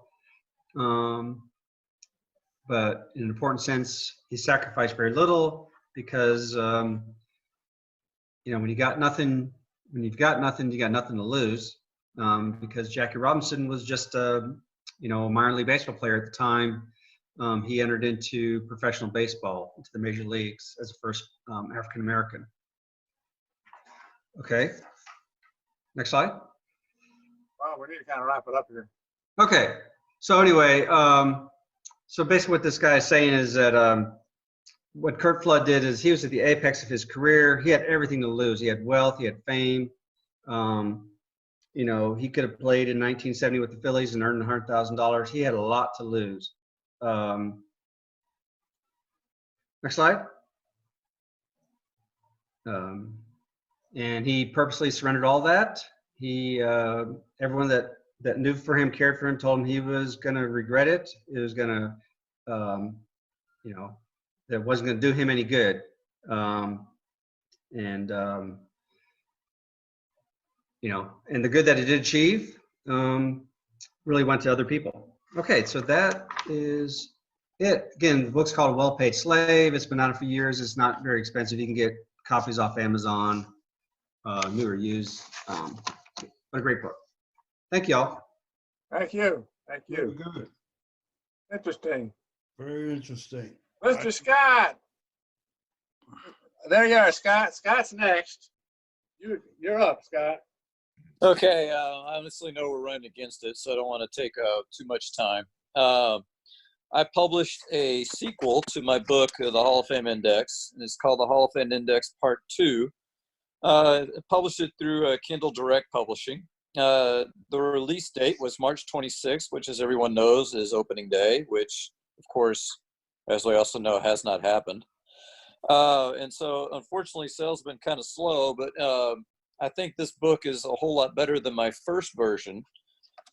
But in an important sense, he sacrificed very little because, you know, when you've got nothing, you got nothing to lose. Because Jackie Robinson was just, you know, a minor league baseball player at the time. He entered into professional baseball, into the major leagues as the first African-American. Okay, next slide. Well, we need to kind of wrap it up here. Okay, so anyway, so basically what this guy is saying is that what Curt Flood did is he was at the apex of his career. He had everything to lose. He had wealth, he had fame. You know, he could have played in 1970 with the Phillies and earned $100,000. He had a lot to lose. Next slide. And he purposely surrendered all that. He, everyone that knew for him, cared for him, told him he was going to regret it. It was going to, you know, that wasn't going to do him any good. And, you know, and the good that it did achieve really went to other people. Okay, so that is it. Again, the book's called Well-Paid Slave. It's been out for years. It's not very expensive. You can get copies off Amazon, new or used. What a great book. Thank you all. Thank you. Thank Very you. good. Interesting. Very interesting. Mr. Scott. There you are, Scott. Scott's next. You're up, Scott. Okay, I honestly know we're running against it, so I don't want to take too much time. I published a sequel to my book, The Hall of Fame Index, and it's called The Hall of Fame Index Part 2. I published it through Kindle Direct Publishing. The release date was March 26th, which, as everyone knows, is opening day, which, of course, as we also know, has not happened. And so, unfortunately, sales have been kind of slow, but I think this book is a whole lot better than my first version.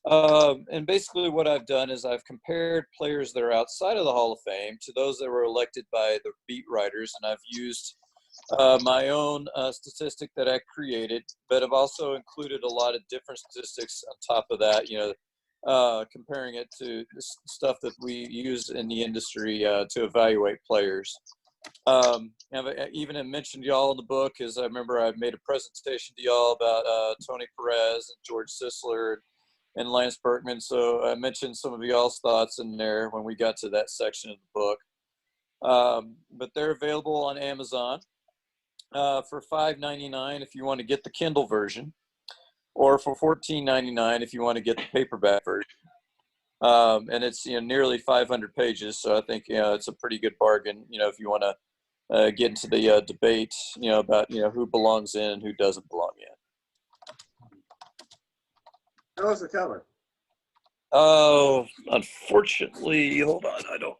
And basically what I've done is I've compared players that are outside of the Hall of Fame to those that were elected by the beat writers, and I've used my own statistic that I created, but I've also included a lot of different statistics on top of that, you know, comparing it to stuff that we use in the industry to evaluate players. I've even mentioned y'all in the book, as I remember I made a presentation to y'all about Tony Perez and George Sisler and Lance Berkman. So I mentioned some of y'all's thoughts in there when we got to that section of the book. But they're available on Amazon for $5.99 if you want to get the Kindle version, or for $14.99 if you want to get the paperback version. And it's, you know, nearly 500 pages, so I think, you know, it's a pretty good bargain, you know, if you want to get into the debate, you know, about, you know, who belongs in and who doesn't belong in. How was the cover? Oh, unfortunately, hold on, I don't.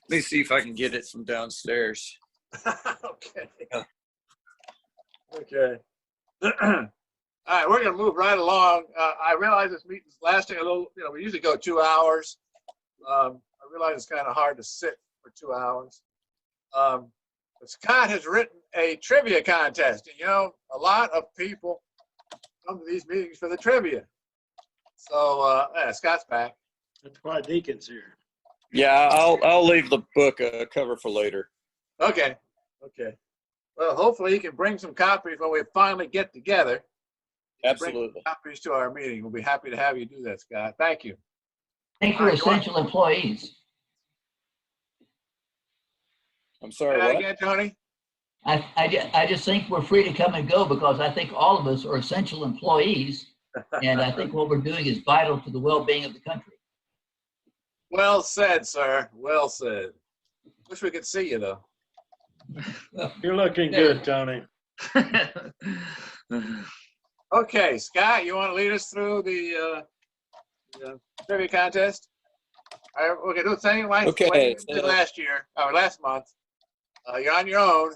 Let me see if I can get it from downstairs. Okay. Okay. All right, we're going to move right along. I realize this meeting's lasting a little, you know, we usually go 2 hours. I realize it's kind of hard to sit for 2 hours. But Scott has written a trivia contest. And, you know, a lot of people come to these meetings for the trivia. So, yeah, Scott's back. That's why Deacon's here. Yeah, I'll leave the book cover for later. Okay. Okay. Well, hopefully he can bring some copies when we finally get together. Absolutely. Bring copies to our meeting. We'll be happy to have you do that, Scott. Thank you. I think we're essential employees. I'm sorry, what? what? Again, Tony? I just think we're free to come and go because I think all of us are essential employees. And I think what we're doing is vital to the well-being of the country. Well said, sir. Well said. Wish we could see you, though. You're looking good, Tony. Okay, Scott, you want to lead us through the trivia contest? All right, we're going to do the same like Okay, we did last year, or last month. You're on your own.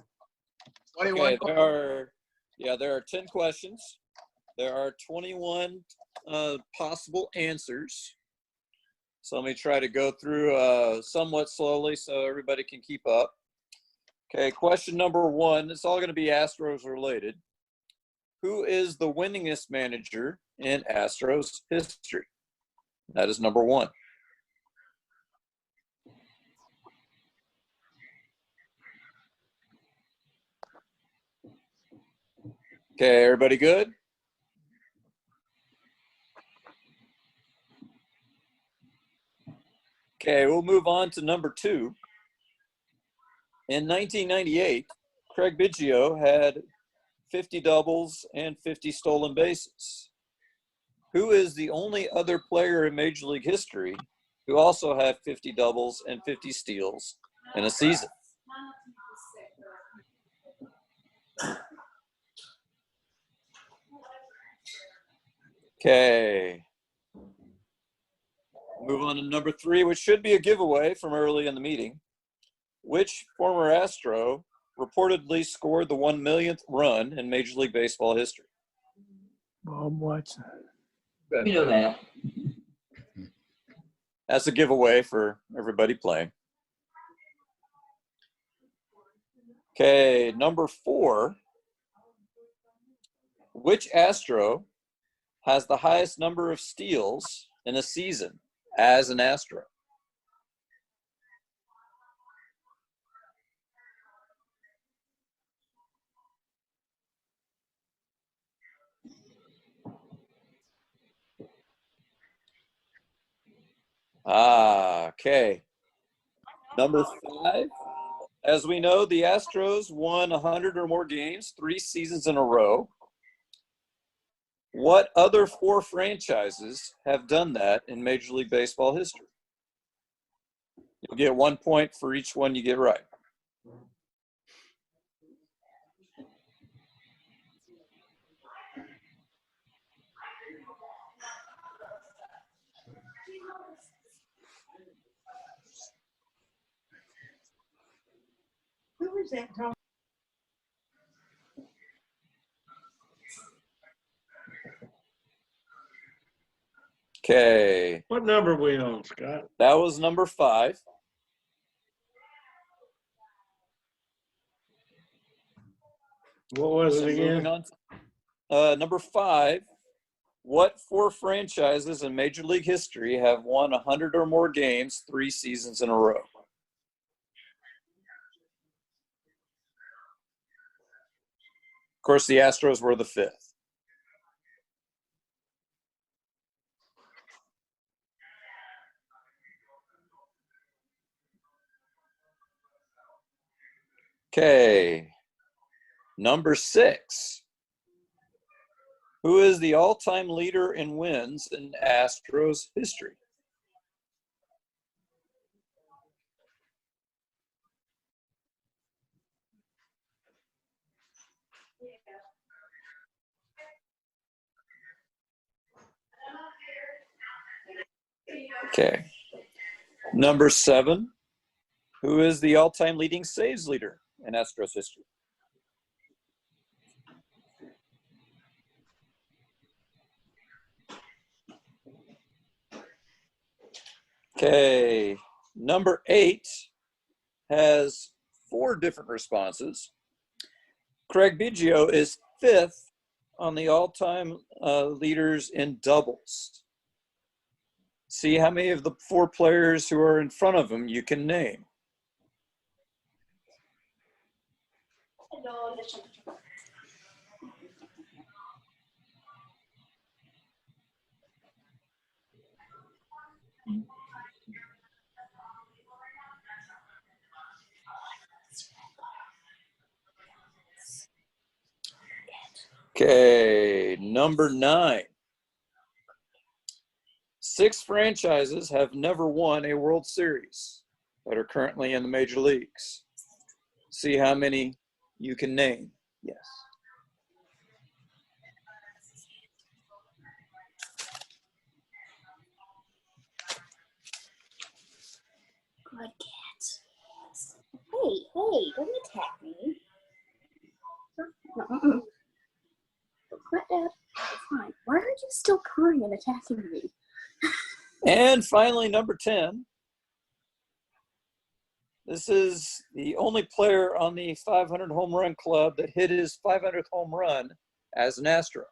21 Okay, there are 10 questions. There are 21 possible answers. So let me try to go through somewhat slowly so everybody can keep up. Okay, question number 1. It's all going to be Astros related. Who is the winningest manager in Astros history? That is number 1. Okay, everybody good? Okay, we'll move on to number 2. In 1998, Craig Biggio had 50 doubles and 50 stolen bases. Who is the only other player in Major League history who also had 50 doubles and 50 steals in a season? Okay. Move on to number 3, which should be a giveaway from early in the meeting. Which former Astro reportedly scored the 1 millionth run in Major League Baseball history? Bob Watson. You know that. That's a giveaway for everybody playing. Okay, number 4. Which Astro has the highest number of steals in a season as an Astro? Okay. Number 5. As we know, the Astros won 100 or more games 3 seasons in a row. What other 4 franchises have done that in Major League Baseball history? You'll get 1 point for each one you get right. Who was that, Tom? Okay. What number are we on, Scott? That was number 5. What was So it again? moving on. Number 5. What 4 franchises in Major League history have won 100 or more games 3 seasons in a row? Of course, the Astros were the 5th. Okay. Number 6. Who is the all-time leader in wins in Astros history? Okay. Number 7. Who is the all-time leading saves leader in Astros history? Okay. Number 8 has 4 different responses. Craig Biggio is 5th on the all-time leaders in doubles. See how many of the 4 players who are in front of him you can name. Okay, number 9. 6 franchises have never won a World Series that are currently in the major leagues. See how many you can name. Yes. Good cat. Hey, don't attack me. What, Dad? It's fine. Why are you still purring and attacking me? And finally, number 10. This is the only player on the 500 home run club that hit his 500th home run as an Astro.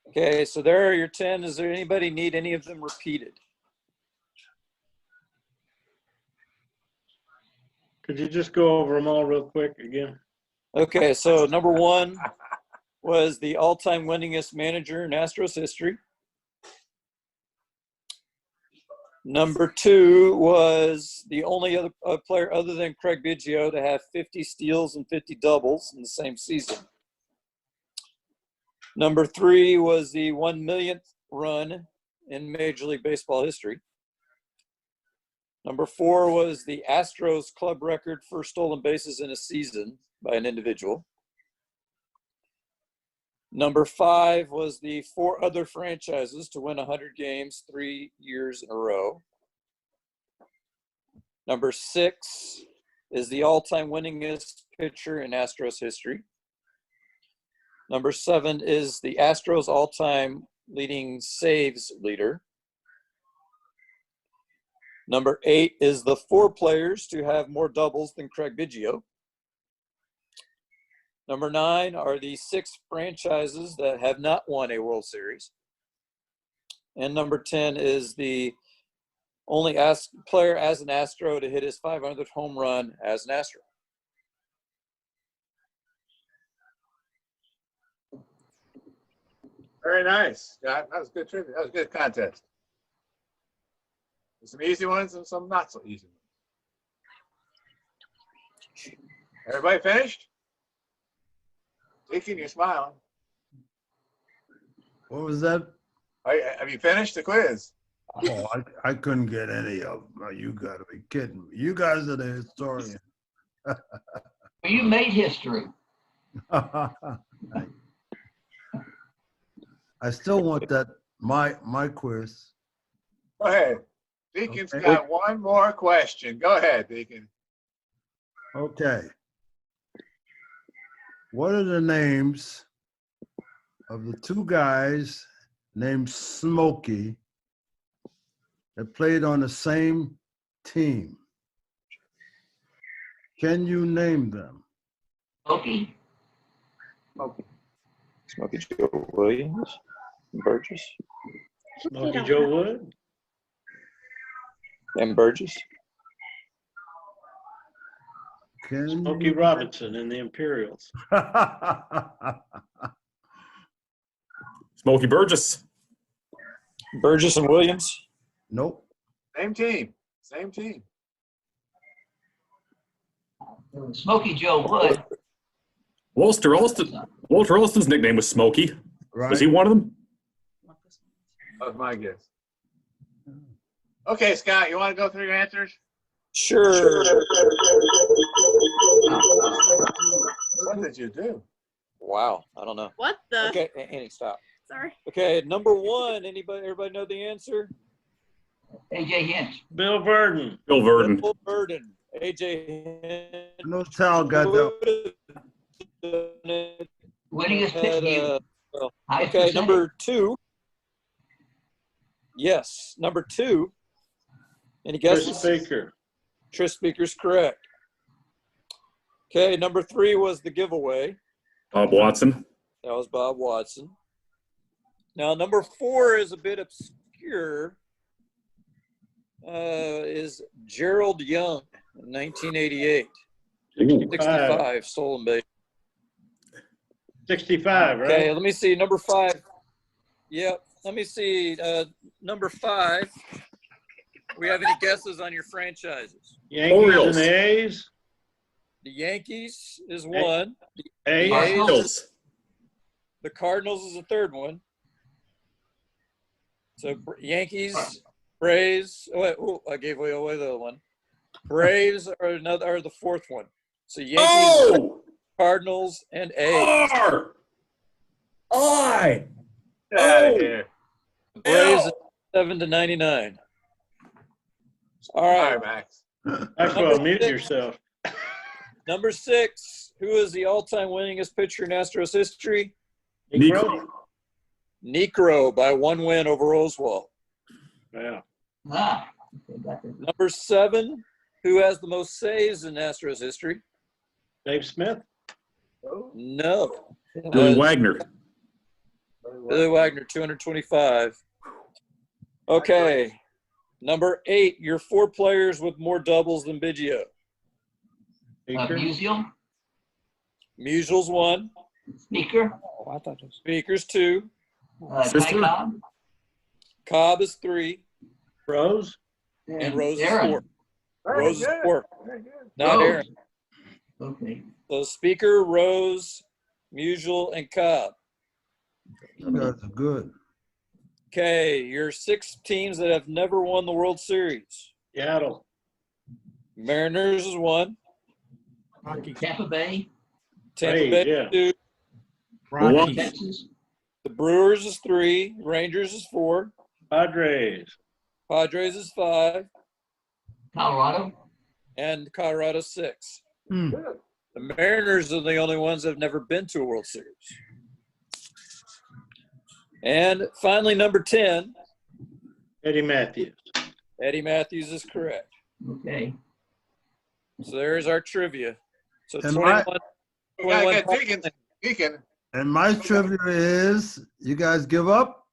Okay, so there are your 10. Is there anybody need any of them repeated? Could you just go over them all real quick again? Okay, so number 1 was the all-time winningest manager in Astros history. Number 2 was the only other player other than Craig Biggio to have 50 steals and 50 doubles in the same season. Number 3 was the 1 millionth run in Major League Baseball history. Number 4 was the Astros club record for stolen bases in a season by an individual. Number 5 was the 4 other franchises to win 100 games 3 years in a row. Number 6 is the all-time winningest pitcher in Astros history. Number 7 is the Astros all-time leading saves leader. Number 8 is the 4 players to have more doubles than Craig Biggio. Number 9 are the 6 franchises that have not won a World Series. And number 10 is the only player as an Astro to hit his 500th home run as an Astro. Very nice, Scott. That was good trivia. That was a good contest. There's some easy ones and some not so easy ones. Everybody finished? Deacon, you're smiling. What was that? Have you finished the quiz? Oh, I couldn't get any of them. You got to be kidding me. You guys are the historian. You made history. I still want that, my quiz. Go ahead. Deacon's got one more question. Go ahead, Deacon. Okay. What are the names of the 2 guys named Smokey that played on the same team? Can you name them? Smokey. Smokey Joe Williams, Burgess. Smokey Joe Wood. And Burgess. Smokey Robinson and the Imperials. Smokey Burgess. Burgess and Williams. Nope. Same team. Same team. Smokey Joe Wood. Walter Alston's nickname was Smokey. Right. Was he one of them? That was my guess. Okay, Scott, you want to go through your answers? Sure. What did you do? Wow, I don't know. What the? Okay, Annie, stop. Sorry. Okay, number 1. Everybody know the answer? AJ Hinch. Bill Verdon. Bill Verdon. Bill Verdon. AJ Hinch. No child got that. Winningest pitch game. Okay, number 2. Yes, number 2. Any guesses? Tris Speaker. Tris Speaker's correct. Okay, number 3 was the giveaway. Bob Watson. That was Bob Watson. Now, number 4 is a bit obscure. Is Gerald Young, 1988. 65 stolen base. 65, right? Okay, let me see. Number 5. Yep. Let me see. Number 5. We have any guesses on your franchises? Yankees and the A's. The Yankees is 1. A's. The Cardinals is the 3rd one. So Yankees, Braves. Oh, wait, I gave away the other one. Braves are the 4th one. So Yankees, Cardinals, and A's. Get out of here. Braves is 7-99. All right, Max. Maxwell, mute yourself. Number 6. Who is the all-time winningest pitcher in Astros history? Necro by 1 win over Oswald. Yeah. Number 7. Who has the most saves in Astros history? Dave Smith. No. Billy Wagner. Billy Wagner, 225. Okay. Number 8. Your 4 players with more doubles than Biggio. Musial. Musial's 1. Speaker. Oh, I thought it was Speaker's 2. Ty Cobb. Cobb is 3. Rose. And Rose Aaron. is 4. Rose is 4. Very good. Not Rose. Aaron. Okay. So Speaker, Rose, Musial, and Cobb. That's good. Okay, your 6 teams that have never won the World Series. Seattle. Mariners is 1. Tampa Bay. Tampa Bay yeah. 2. Milwaukee. Texas. The Brewers is 3. Rangers is 4. Padres. Padres is 5. Colorado. And Colorado 6. Hmm. The Mariners are the only ones that have never been to a World Series. And finally, number 10. Eddie Matthews. Eddie Matthews is correct. Okay. So there's our trivia. So And 21. We gotta 21 get Deacon. And my trivia is, you guys give up?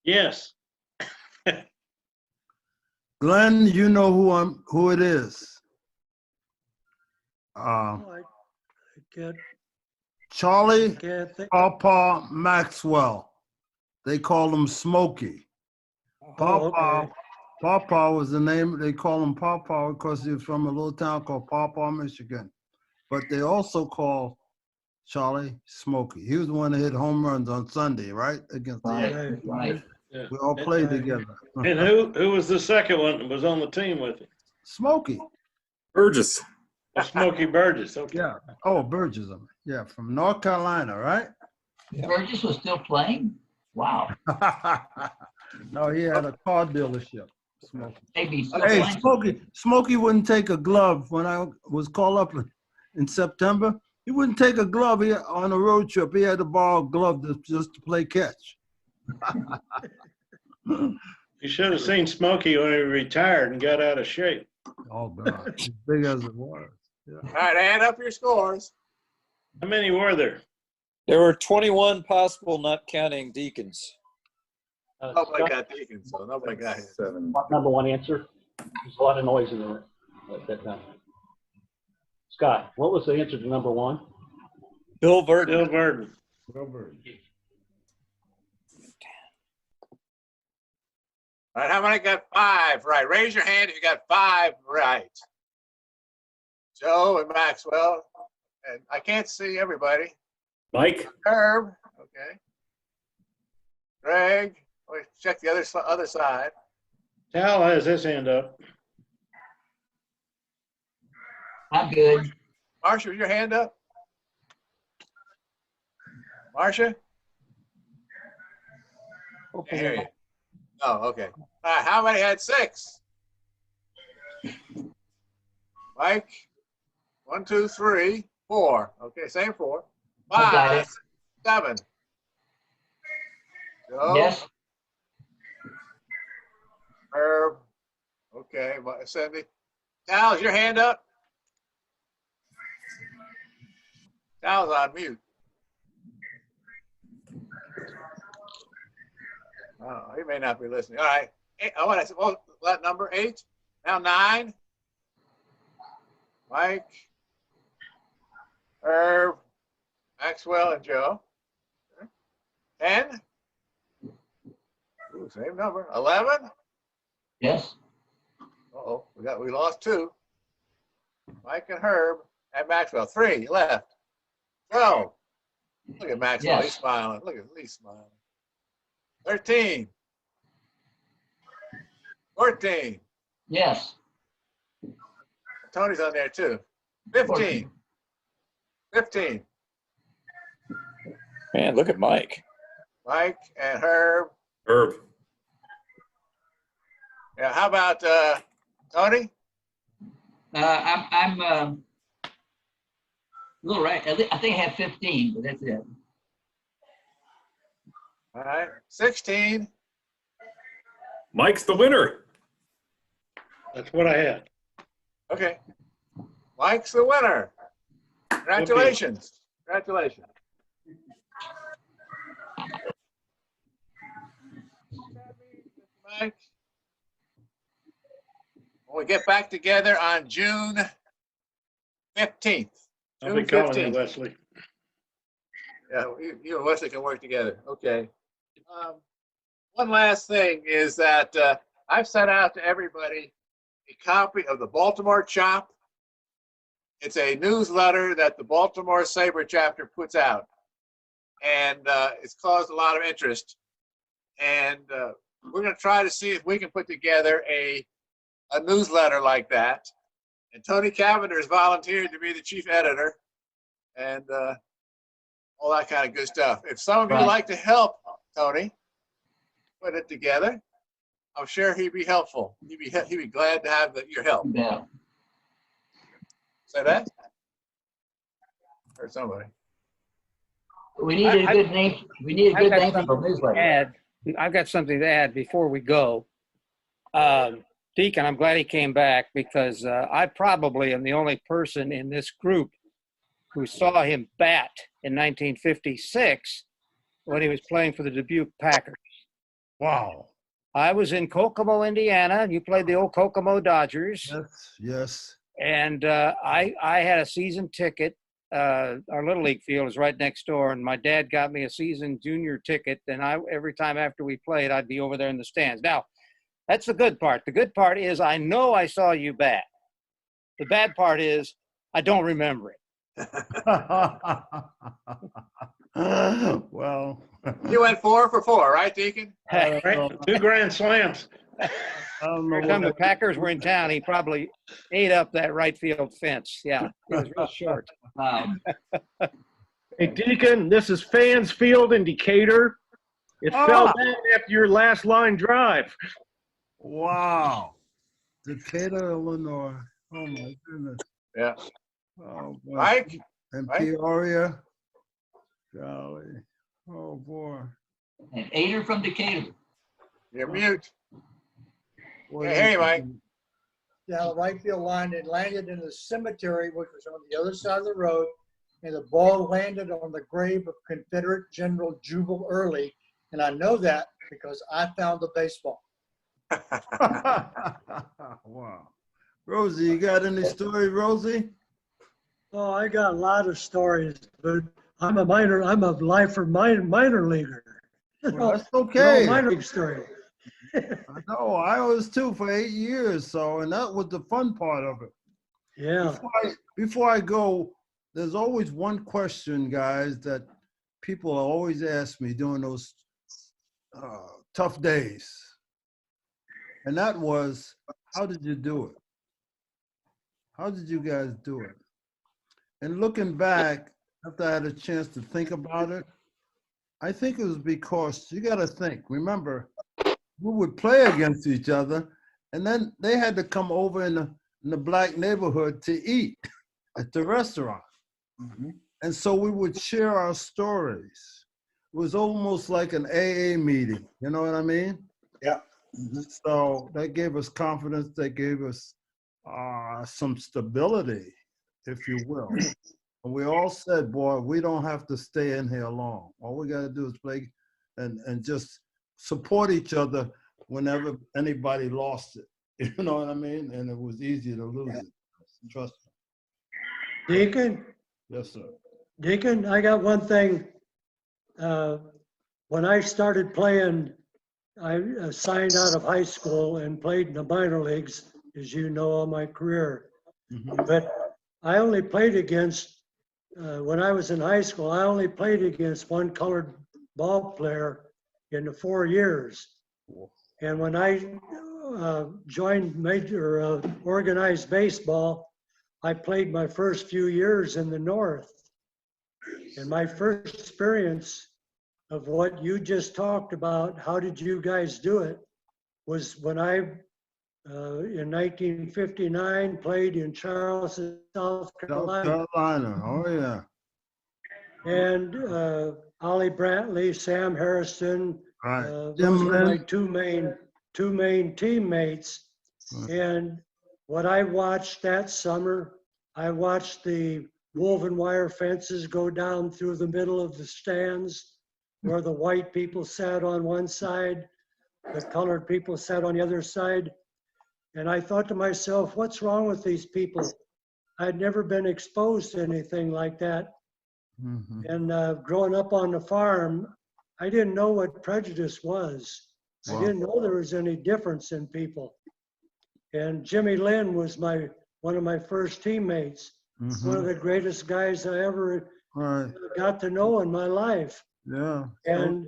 Yes. Glenn, you know who it is. I can't, Charlie can't think. Pawpaw Maxwell. They call him Smokey. Pawpaw. okay. Pawpaw was the name. They call him Pawpaw because he was from a little town called Pawpaw, Michigan. But they also call Charlie Smokey. He was the one that hit home runs on Sunday, right? Against the Yankees. Right. Yeah. We all played together. And who was the second one that was on the team with him? Smokey. Burgess. Oh, Smokey Burgess. Okay. Yeah. Oh, Burgess. Yeah, from North Carolina, right? Burgess was still playing? Wow. No, he had a car dealership. Smokey. Maybe he's still Hey, playing. Smokey wouldn't take a glove when I was called up in September. He wouldn't take a glove on a road trip. He had to borrow a glove just to play catch. You should have seen Smokey when he retired and got out of shape. Oh, God. As big as it was. Yeah. All right, add up your scores. How many were there? There were 21 possible, not counting Deacons. Nobody got Deacon, so nobody got him. 7. Number one answer. There's a lot of noise in there at that time. Scott, what was the answer to number one? Bill Verdon. Bill Verdon. All right, how many got 5 right? Raise your hand if you got 5 right. Joe and Maxwell, and I can't see everybody. Mike. Herb, okay. Greg, wait, check the other side. Tal has his hand up. I'm good. Marcia, your hand up. Marcia? Can't hear you. Oh, okay. All right, how many had 6? Mike? 1, 2, 3, 4. Okay, same 4. I got 5, it. 7. Joe? Yes. Herb? Okay, Cindy? Tal, is your hand up? Tal's on mute. Oh, he may not be listening. All right. I want to say, well, that number 8. Now 9. Mike, Herb, Maxwell, and Joe. 10. Ooh, same number. 11. Yes. Uh-oh, we lost 2. Mike and Herb and Maxwell. 3 left. 12. Look at Maxwell. Yes. He's smiling. Look at Lee smiling. 13. 14. Yes. Tony's on there too. 15. 15. Man, look at Mike. Mike and Herb. Herb. Yeah, how about Tony? I'm a little right. I think I have 15, but that's it. All right. 16. Mike's the winner. That's what I had. Okay. Mike's the winner. Congratulations. Congratulations. Mike. When we get back together on June 15th. I'll be June calling you, 15th. Wesley. Yeah, you and Wesley can work together. Okay. One last thing is that I've sent out to everybody a copy of the Baltimore Chop. It's a newsletter that the Baltimore SABR chapter puts out. And it's caused a lot of interest. And we're going to try to see if we can put together a newsletter like that. And Tony Cavender has volunteered to be the chief editor and all that kind of good stuff. If some of you would like to help Tony put it together, I'm sure he'd be helpful. He'd be glad to have your help. Yeah. Say that? Or somebody. We need a good name. We need a good name for the newsletter. I've got something to add before we go. Deacon, I'm glad he came back because I probably am the only person in this group who saw him bat in 1956 when he was playing for the Dubuque Packers. Wow. I was in Kokomo, Indiana. You played the old Kokomo Dodgers. Yes. And I had a season ticket. Our Little League field is right next door, and my dad got me a season junior ticket, and every time after we played, I'd be over there in the stands. Now, that's the good part. The good part is I know I saw you bat. The bad part is I don't remember it. Well. You went 4 for 4, right, Deacon? Right, 2 grand slams. Here come the Packers were in town. He probably ate up that right field fence. Yeah, it was real short. Wow. Hey, Deacon, this is Fans Field in Decatur. It fell down after your last line drive. Wow. Decatur, Illinois. Oh, my goodness. Yeah. Oh, boy. Mike? And Peoria. Golly. Oh, boy. An aider from Decatur. You're mute. Hey, Mike. Down the right field line, it landed in the cemetery, which was on the other side of the road, and the ball landed on the grave of Confederate General Jubal Early, and I know that because I found the baseball. Wow. Rosie, you got any story, Rosie? Oh, I got a lot of stories, but I'm a lifer minor leaguer. Well, that's okay. No minor league story. I know, I was too for 8 years, and that was the fun part of it. Yeah. Before I go, there's always one question, guys, that people always ask me during those tough days. And that was, how did you do it? How did you guys do it? And looking back, after I had a chance to think about it, I think it was because you got to think, remember, we would play against each other, and then they had to come over in the black neighborhood to eat at the restaurant. Mm-hmm. And so we would share our stories. It was almost like an AA meeting, you know what I mean? Yeah. Mm-hmm. So that gave us confidence, that gave us some stability, if you will. And we all said, boy, we don't have to stay in here long. All we got to do is play and just support each other whenever anybody lost it. You know what I mean? And it was easy to lose it. Trust me. Deacon? Yes, sir. Deacon, I got one thing. When I started playing, I signed out of high school and played in the minor leagues, as you know, all my career. Mm-hmm. But I only played against, when I was in high school, I only played against one colored ball player in the 4 years. And when I joined major organized baseball, I played my first few years in the North. And my first experience of what you just talked about, how did you guys do it, was when I, in 1959, played in Charleston, South Carolina. Oh, yeah. And Ollie Brantley, Sam Harrison, right. Those were my two main teammates. Right. And what I watched that summer, I watched the woven wire fences go down through the middle of the stands where the white people sat on one side, the colored people sat on the other side. And I thought to myself, what's wrong with these people? I'd never been exposed to anything like that. Mm-hmm. And growing up on the farm, I didn't know what prejudice was. Wow. I didn't know there was any difference in people. And Jimmy Lynn was one of my first teammates, mm-hmm. one of the greatest guys I ever got to know in my life. Yeah. And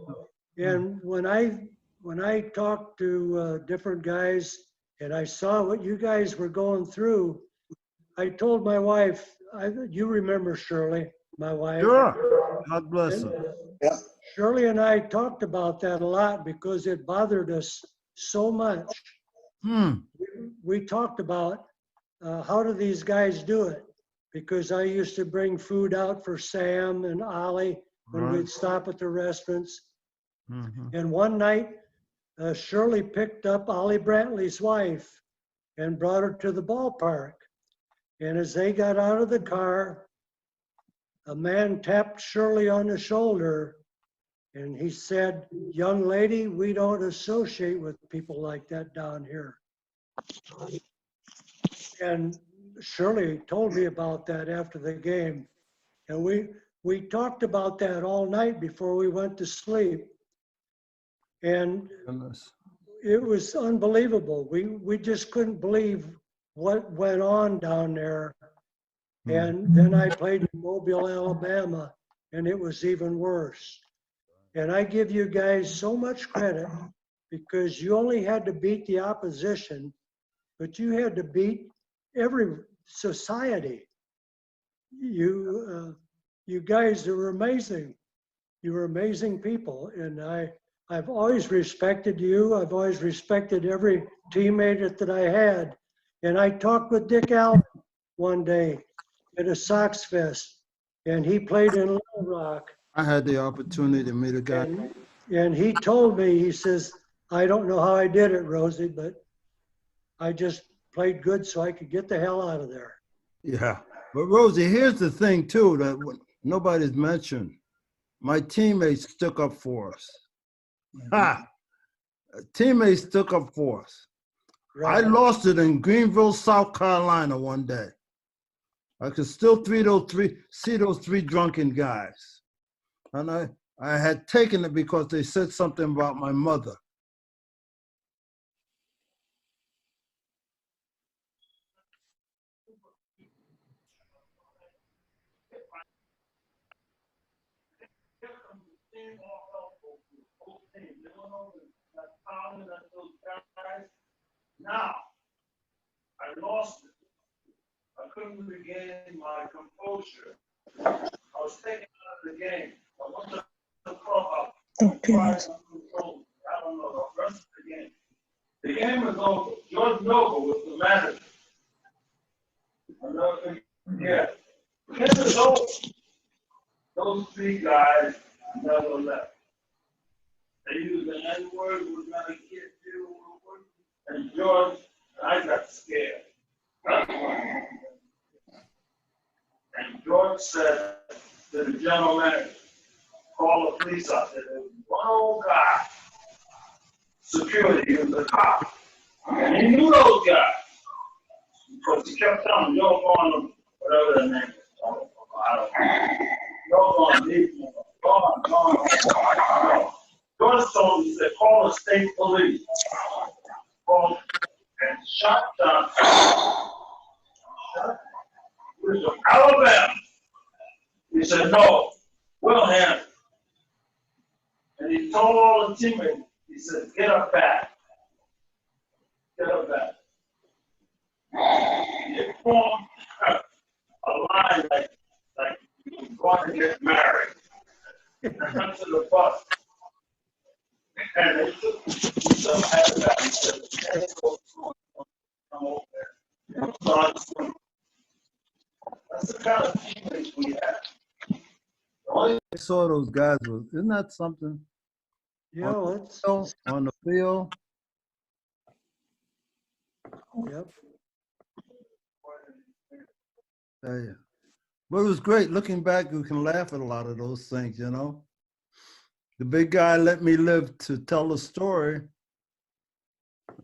when I talked to different guys and I saw what you guys were going through, I told my wife, you remember Shirley, my wife. Sure. God bless her. Yeah. Shirley and I talked about that a lot because it bothered us so much. We talked about how do these guys do it? Because I used to bring food out for Sam and Ollie when Right. we'd stop at the restaurants. Mhm. And one night, Shirley picked up Ollie Brantley's wife and brought her to the ballpark. And as they got out of the car, a man tapped Shirley on the shoulder and he said, "Young lady, we don't associate with people like that down here." And Shirley told me about that after the game. And we talked about that all night before we went to sleep. And Goodness. it was unbelievable. We just couldn't believe what went on down there. And then I played in Mobile, Alabama, and it was even worse. And I give you guys so much credit because you only had to beat the opposition, but you had to beat every society. You guys are amazing. You were amazing people, and I've always respected you. I've always respected every teammate that I had. And I talked with Dick Allen one day at a Sox Fest, and he played in Little Rock. I had the opportunity to meet a guy. And he told me, he says, "I don't know how I did it, Rosie, but I just played good so I could get the hell out of there." Yeah. But Rosie, here's the thing too that nobody's mentioned. My teammates stuck up for us. Ha! Teammates stuck up for us. Right. I lost it in Greenville, South Carolina one day. I could still see those three drunken guys. And I had taken it because they said something about my mother. Now, I lost it. I couldn't regain my composure. I was taken out of the game. I went to the club. Don't do this. I don't know the rest of the game. The game was over. George Noble was the manager. I'll never forget. The game was over. Those three guys never left. They used the N-word, was gonna get you, and George, I got scared. And George said to the general manager, call the police out there. There was one old guy, security, he was a cop. And he knew those guys. Because he kept telling them, you're going to, whatever their name is. I don't know. You're going to leave me. Go on. George told him, he said, call the state police. Called and shot Thompson. He was from Alabama. He said, no, we'll handle it. And he told all the teammates, he said, get up back. Get up back. He formed a line like he was going to get married. And went to the bus. And they took some had that. He said, let's go come over there. So that's the kind of teammates we had. I saw those guys. Isn't that something? Yeah, On the field. Yep. Yeah. But it was great. Looking back, you can laugh at a lot of those things, you know. The big guy let me live to tell the story.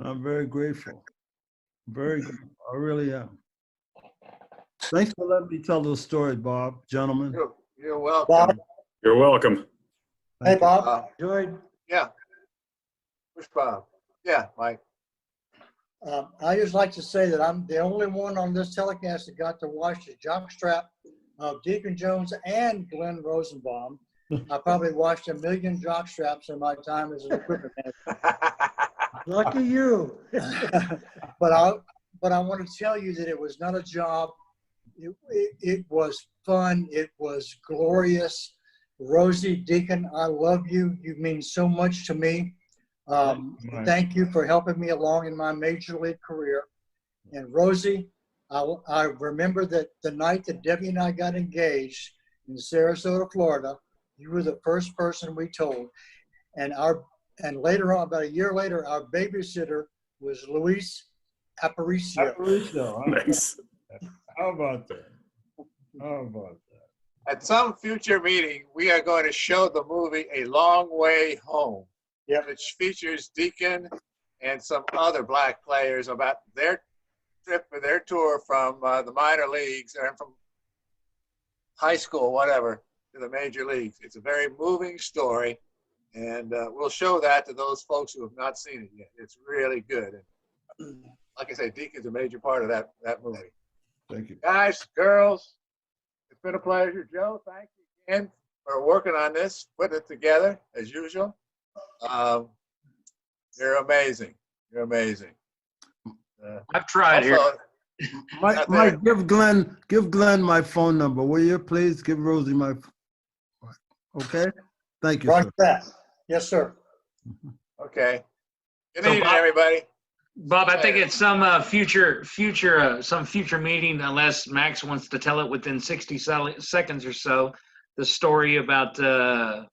I'm very grateful. Very grateful. I really am. Thanks for letting me tell the story, Bob, gentlemen. You're welcome. Bob. You're welcome. Hey, Bob. Enjoyed. Yeah. Which Bob? Yeah, Mike. I just like to say that I'm the only one on this telecast that got to watch the jockstrap of Deacon Jones and Glenn Rosenbaum. I probably watched 1 million jockstraps in my time as an equipment manager. Lucky you. But I want to tell you that it was not a job. It was fun. It was glorious. Rosie, Deacon, I love you. You mean so much to me. Thank you for helping me along in my major league career. And Rosie, I remember that the night that Debbie and I got engaged in Sarasota, Florida, You were the first person we told. And later on, about a year later, our babysitter was Luis Aparicio. Nice. How about that? How about that? At some future meeting, we are going to show the movie A Long Way Home, which features Deacon and some other black players about their trip or their tour from the minor leagues and from high school, whatever, to the major leagues. It's a very moving story, and we'll show that to those folks who have not seen it yet. It's really good. And like I say, Deacon's a major part of that movie. Thank you. Guys, girls, it's been a pleasure. Joe, thank you again for working on this, putting it together as usual. You're amazing. You're amazing. I've tried here. Mike, give Glenn my phone number, will you please? Give Rosie my. Okay. Thank you. Right Sir. back. Yes, sir. Okay. Good So evening, Bob- everybody. Bob, I think it's some future meeting, unless Max wants to tell it within 60 seconds or so, the story about the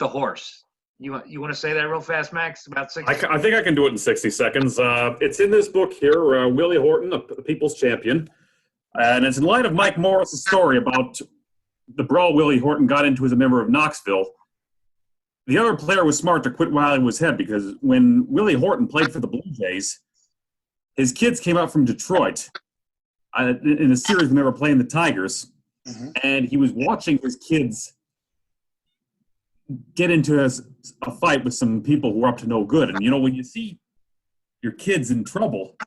horse. You want to say that real fast, Max? About 60 I think I can do it in 60 seconds. It's in this book here, Willie Horton, the People's Champion. And it's in light of Mike Morris's story about the brawl Willie Horton got into as a member of Knoxville. The other player was smart to quit while he was ahead, because when Willie Horton played for the Blue Jays, his kids came out from Detroit in a series when they were playing the Tigers, and he was watching his kids get into a fight with some people who were up to no good. And, you know, when you see your kids in trouble,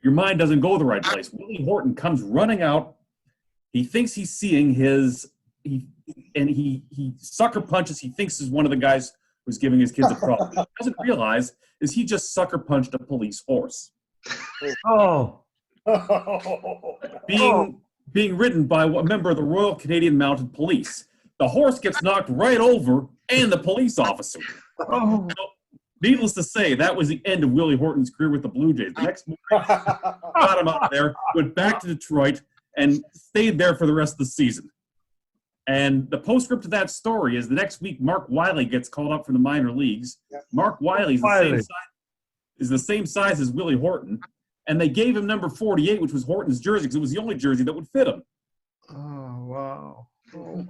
your mind doesn't go the right place. Willie Horton comes running out. He thinks he's seeing he sucker punches. He thinks is one of the guys who's giving his kids a problem. What he doesn't realize is he just sucker punched a police horse. Oh. Being ridden by a member of the Royal Canadian Mounted Police. The horse gets knocked right over, and the police officer. Oh. Needless to say, that was the end of Willie Horton's career with the Blue Jays. The next morning, got him out of there, went back to Detroit, and stayed there for the rest of the season. And the postscript to that story is the next week, Mark Wiley gets called up from the minor leagues. Mark Wiley is the same size as Willie Horton, and they gave him number 48, which was Horton's jersey, because it was the only jersey that would fit him. Oh, wow. Oh,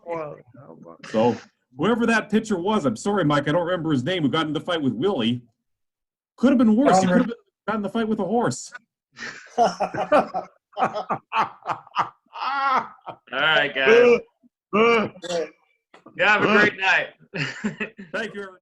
wow. So whoever that pitcher was, I'm sorry, Mike, I don't remember his name, who got in the fight with Willie, could have been worse. He could have gotten in the fight with a horse. All right, guys. Have a great night. Thank you, everybody.